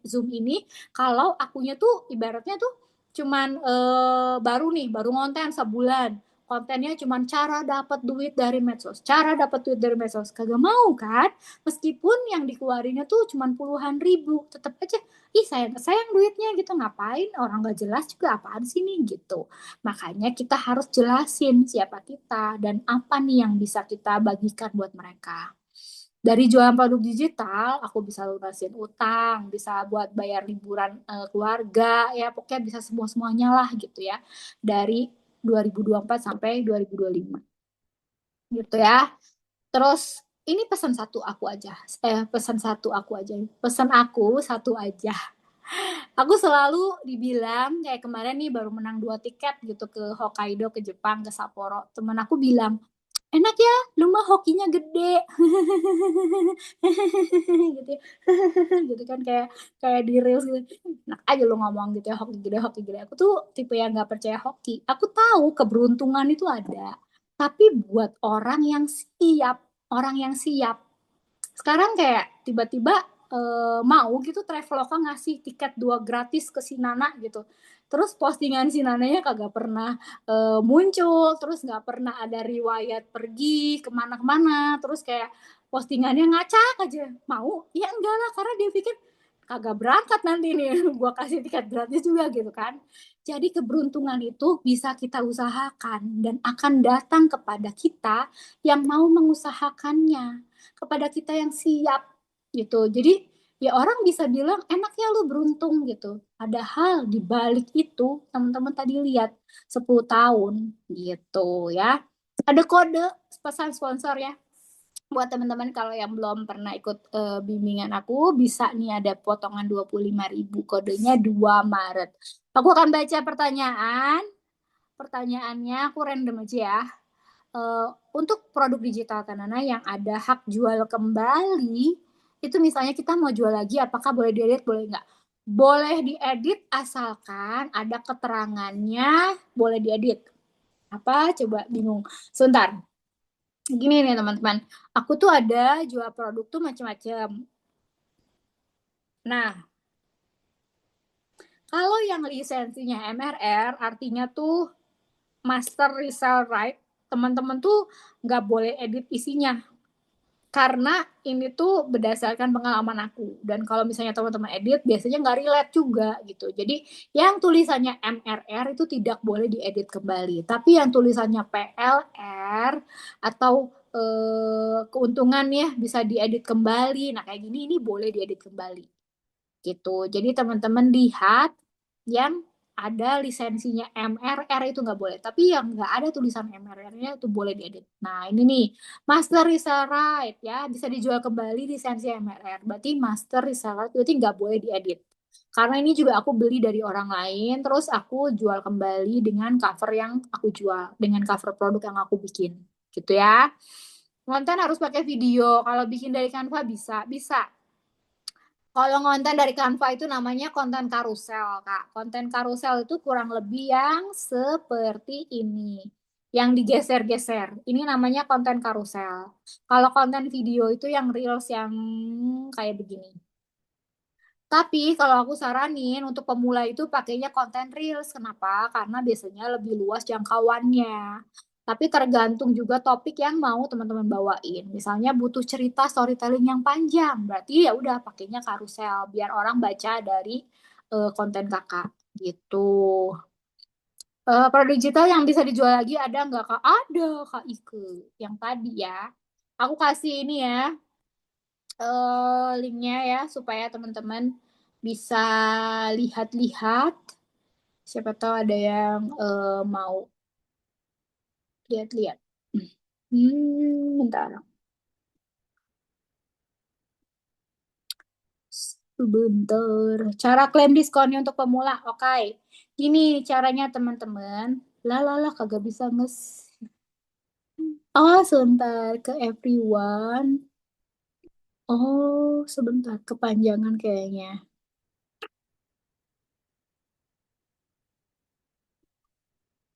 S1: Zoom ini kalau akunya tuh ibaratnya tuh cuman baru ngonten sebulan, kontennya cuman cara dapat duit dari medsos, cara dapat duit dari medsos, kagak mau kan? Meskipun yang dikeluarinnya tuh cuman puluhan ribu, tetap aja ih sayang sayang duitnya gitu, ngapain orang gak jelas juga, apaan sih nih gitu. Makanya kita harus jelasin siapa kita dan apa nih yang bisa kita bagikan buat mereka. Dari jualan produk digital, aku bisa lunasin utang, bisa buat bayar liburan keluarga, ya pokoknya bisa semua-semuanya lah gitu ya. Dari 2024 sampai 2025 gitu ya. Terus ini pesan satu aku aja, pesan satu aku aja, pesan aku satu aja. Aku selalu dibilang kayak kemarin nih baru menang 2 tiket gitu ke Hokkaido, ke Jepang, ke Sapporo. Temen aku bilang, enak ya, lu mah hokinya gede. Gitu ya. Gitu kan, kayak kayak di reels gitu. Enak aja lu ngomong gitu ya, hoki gede, hoki gede. Aku tuh tipe yang nggak percaya hoki. Aku tahu keberuntungan itu ada. Tapi buat orang yang siap, sekarang kayak tiba-tiba mau gitu Traveloka ngasih tiket 2 gratis ke si Nana gitu, terus postingan si Nananya kagak pernah muncul, terus nggak pernah ada riwayat pergi kemana-kemana, terus kayak postingannya ngacak aja, mau ya enggak lah, karena dia pikir kagak berangkat nanti nih gua kasih tiket gratis juga gitu kan. Jadi keberuntungan itu bisa kita usahakan dan akan datang kepada kita yang mau mengusahakannya, kepada kita yang siap gitu. Jadi ya orang bisa bilang enak ya lu beruntung gitu. Padahal di balik itu teman-teman tadi lihat 10 tahun gitu ya. Ada kode pesan sponsor ya. Buat teman-teman kalau yang belum pernah ikut bimbingan aku, bisa nih ada potongan 25.000, kodenya 2 Maret. Aku akan baca pertanyaan. Pertanyaannya aku random aja ya. Untuk produk digital Tanana yang ada hak jual kembali, itu misalnya kita mau jual lagi, apakah boleh diedit, boleh nggak? Boleh diedit asalkan ada keterangannya, boleh diedit. Apa? Coba bingung. Sebentar. Gini nih teman-teman, aku tuh ada jual produk tuh macam-macam. Nah, kalau yang lisensinya MRR, artinya tuh Master Resell Right, teman-teman tuh nggak boleh edit isinya. Karena ini tuh berdasarkan pengalaman aku. Dan kalau misalnya teman-teman edit, biasanya nggak relate juga gitu. Jadi yang tulisannya MRR itu tidak boleh diedit kembali. Tapi yang tulisannya PLR atau keuntungan ya bisa diedit kembali. Nah kayak gini ini boleh diedit kembali gitu. Jadi teman-teman lihat yang ada lisensinya MRR itu nggak boleh. Tapi yang nggak ada tulisan MRR-nya itu boleh diedit. Nah ini nih, master resale right ya, bisa dijual kembali lisensi MRR. Berarti master resale right berarti nggak boleh diedit. Karena ini juga aku beli dari orang lain, terus aku jual kembali dengan cover yang aku jual, dengan cover produk yang aku bikin. Gitu ya. Konten harus pakai video. Kalau bikin dari Canva bisa, bisa. Kalau konten dari Canva itu namanya konten karusel, Kak. Konten karusel itu kurang lebih yang seperti ini. Yang digeser-geser. Ini namanya konten karusel. Kalau konten video itu yang reels yang kayak begini. Tapi kalau aku saranin untuk pemula itu pakainya konten reels. Kenapa? Karena biasanya lebih luas jangkauannya. Tapi tergantung juga topik yang mau teman-teman bawain. Misalnya butuh cerita storytelling yang panjang, berarti ya udah pakainya karusel biar orang baca dari konten kakak gitu. Produk digital yang bisa dijual lagi ada nggak Kak? Ada Kak Ike. Yang tadi ya. Aku kasih ini ya linknya ya supaya teman-teman bisa lihat-lihat. Siapa tahu ada yang mau lihat-lihat. Bentar. Sebentar. Cara klaim diskonnya untuk pemula. Oke. Gini caranya teman-teman. Lah, kagak bisa nges. Oh, sebentar. Ke everyone. Oh, sebentar. Kepanjangan kayaknya.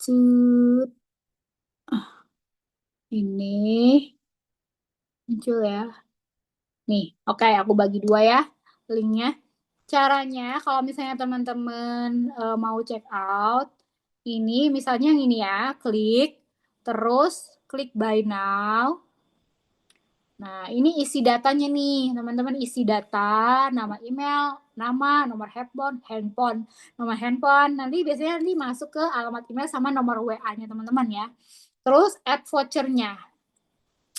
S1: Cut. Ini. Muncul ya. Nih, oke. Aku bagi dua ya linknya. Caranya, kalau misalnya teman-teman mau check out, ini misalnya yang ini ya, klik, terus klik buy now. Nah, ini isi datanya nih, teman-teman isi data, nama email, nama, nomor nomor handphone. Nanti biasanya nanti masuk ke alamat email sama nomor WA-nya teman-teman ya. Terus add vouchernya.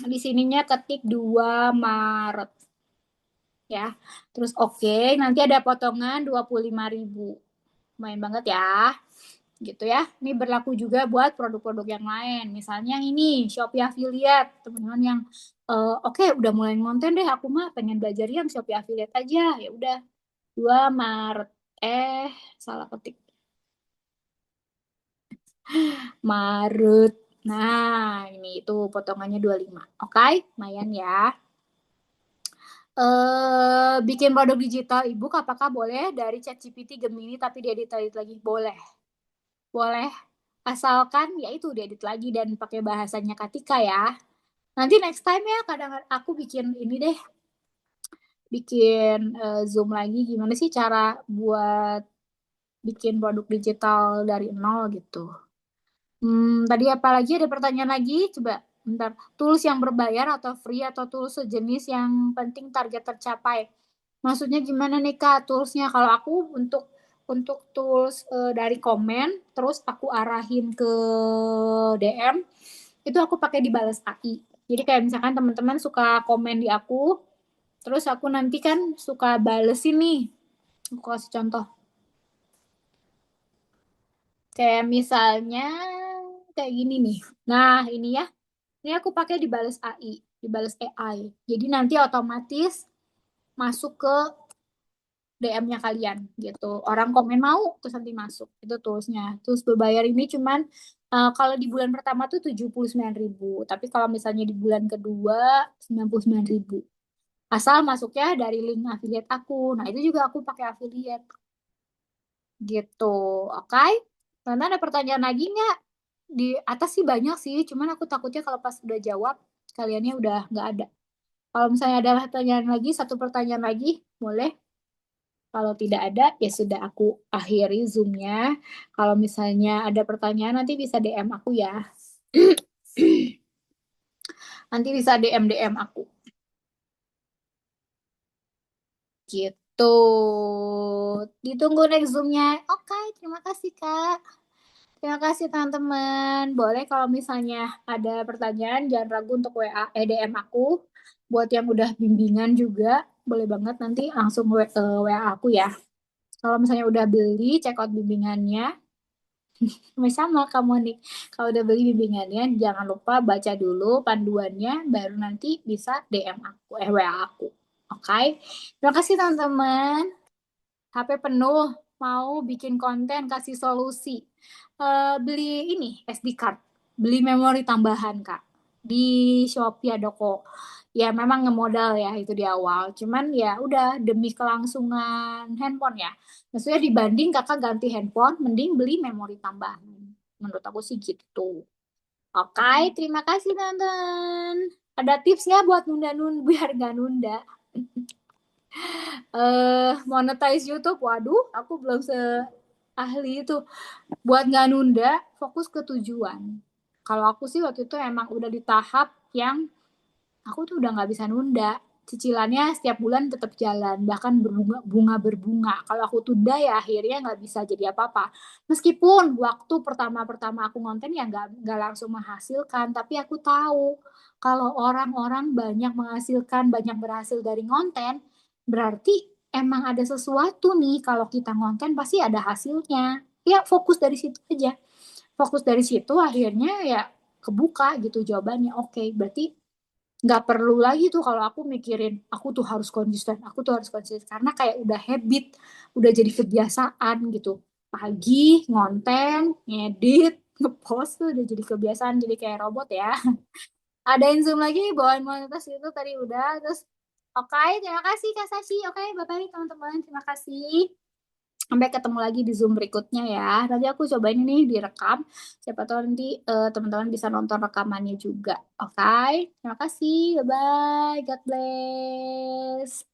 S1: Di sininya ketik 2 Maret ya. Terus oke, nanti ada potongan 25.000. Lumayan banget ya. Gitu ya. Ini berlaku juga buat produk-produk yang lain. Misalnya yang ini, Shopee Affiliate. Teman-teman yang oke, udah mulai ngonten deh, aku mah pengen belajar yang Shopee Affiliate aja. Ya udah, 2 Maret. Eh, salah ketik. Maret. Nah, ini itu potongannya 25. Oke, lumayan ya. Bikin produk digital ebook apakah boleh dari ChatGPT Gemini tapi diedit lagi? Boleh. Boleh. Asalkan ya itu diedit lagi dan pakai bahasanya Katika ya. Nanti next time ya kadang aku bikin ini deh, bikin Zoom lagi gimana sih cara buat bikin produk digital dari nol gitu. Tadi apa lagi ada pertanyaan lagi? Coba bentar. Tools yang berbayar atau free atau tools sejenis yang penting target tercapai. Maksudnya gimana nih Kak toolsnya? Kalau aku untuk tools dari komen, terus aku arahin ke DM, itu aku pakai di balas AI. Jadi kayak misalkan teman-teman suka komen di aku, terus aku nanti kan suka balesin nih. Aku kasih contoh. Kayak misalnya kayak gini nih. Nah, ini ya. Ini aku pakai di balas AI, di balas AI. Jadi nanti otomatis masuk ke DM-nya kalian gitu. Orang komen mau terus nanti masuk. Itu toolsnya. Terus berbayar ini cuman kalau di bulan pertama tuh 79.000. Tapi kalau misalnya di bulan kedua 99.000. Asal masuknya dari link affiliate aku. Nah, itu juga aku pakai affiliate gitu. Oke? Karena ada pertanyaan lagi nggak? Di atas sih banyak sih, cuman aku takutnya kalau pas udah jawab kaliannya udah nggak ada. Kalau misalnya ada pertanyaan lagi, satu pertanyaan lagi, boleh. Kalau tidak ada, ya sudah aku akhiri Zoom-nya. Kalau misalnya ada pertanyaan, nanti bisa DM aku ya. Nanti bisa DM-DM aku. Gitu. Ditunggu next Zoom-nya. Oke, terima kasih Kak. Terima kasih teman-teman. Boleh kalau misalnya ada pertanyaan, jangan ragu untuk DM aku. Buat yang udah bimbingan juga, boleh banget nanti langsung WA aku ya. Kalau misalnya udah beli, check out bimbingannya. Sama kamu nih. Kalau udah beli bimbingannya, jangan lupa baca dulu panduannya, baru nanti bisa DM aku, WA aku. Oke? Terima kasih teman-teman. HP penuh, mau bikin konten, kasih solusi. Beli ini, SD card. Beli memori tambahan, Kak. Di Shopee ada kok. Ya memang ngemodal ya itu di awal. Cuman ya udah demi kelangsungan handphone ya. Maksudnya dibanding kakak ganti handphone, mending beli memori tambahan. Menurut aku sih gitu. Oke, terima kasih teman-teman. Ada tips nggak buat nunda-nunda biar nggak nunda? Monetize YouTube, waduh, aku belum seahli itu. Buat nggak nunda, fokus ke tujuan. Kalau aku sih waktu itu emang udah di tahap yang aku tuh udah nggak bisa nunda. Cicilannya setiap bulan tetap jalan, bahkan berbunga berbunga. Kalau aku tunda ya akhirnya nggak bisa jadi apa-apa. Meskipun waktu pertama-pertama aku ngonten ya nggak langsung menghasilkan, tapi aku tahu kalau orang-orang banyak menghasilkan, banyak berhasil dari ngonten, berarti emang ada sesuatu nih. Kalau kita ngonten pasti ada hasilnya. Ya fokus dari situ aja. Fokus dari situ akhirnya ya kebuka gitu jawabannya. Oke, berarti nggak perlu lagi tuh kalau aku mikirin aku tuh harus konsisten karena kayak udah habit, udah jadi kebiasaan gitu. Pagi ngonten, ngedit, ngepost tuh udah jadi kebiasaan, jadi kayak robot ya. Ada yang zoom lagi bawain monetas itu tadi udah. Terus oke, terima kasih Kak Sashi. Oke, bye bye teman-teman, terima kasih. Sampai ketemu lagi di Zoom berikutnya ya. Nanti aku cobain ini direkam. Siapa tahu nanti teman-teman bisa nonton rekamannya juga. Oke, terima kasih. Bye-bye. God bless.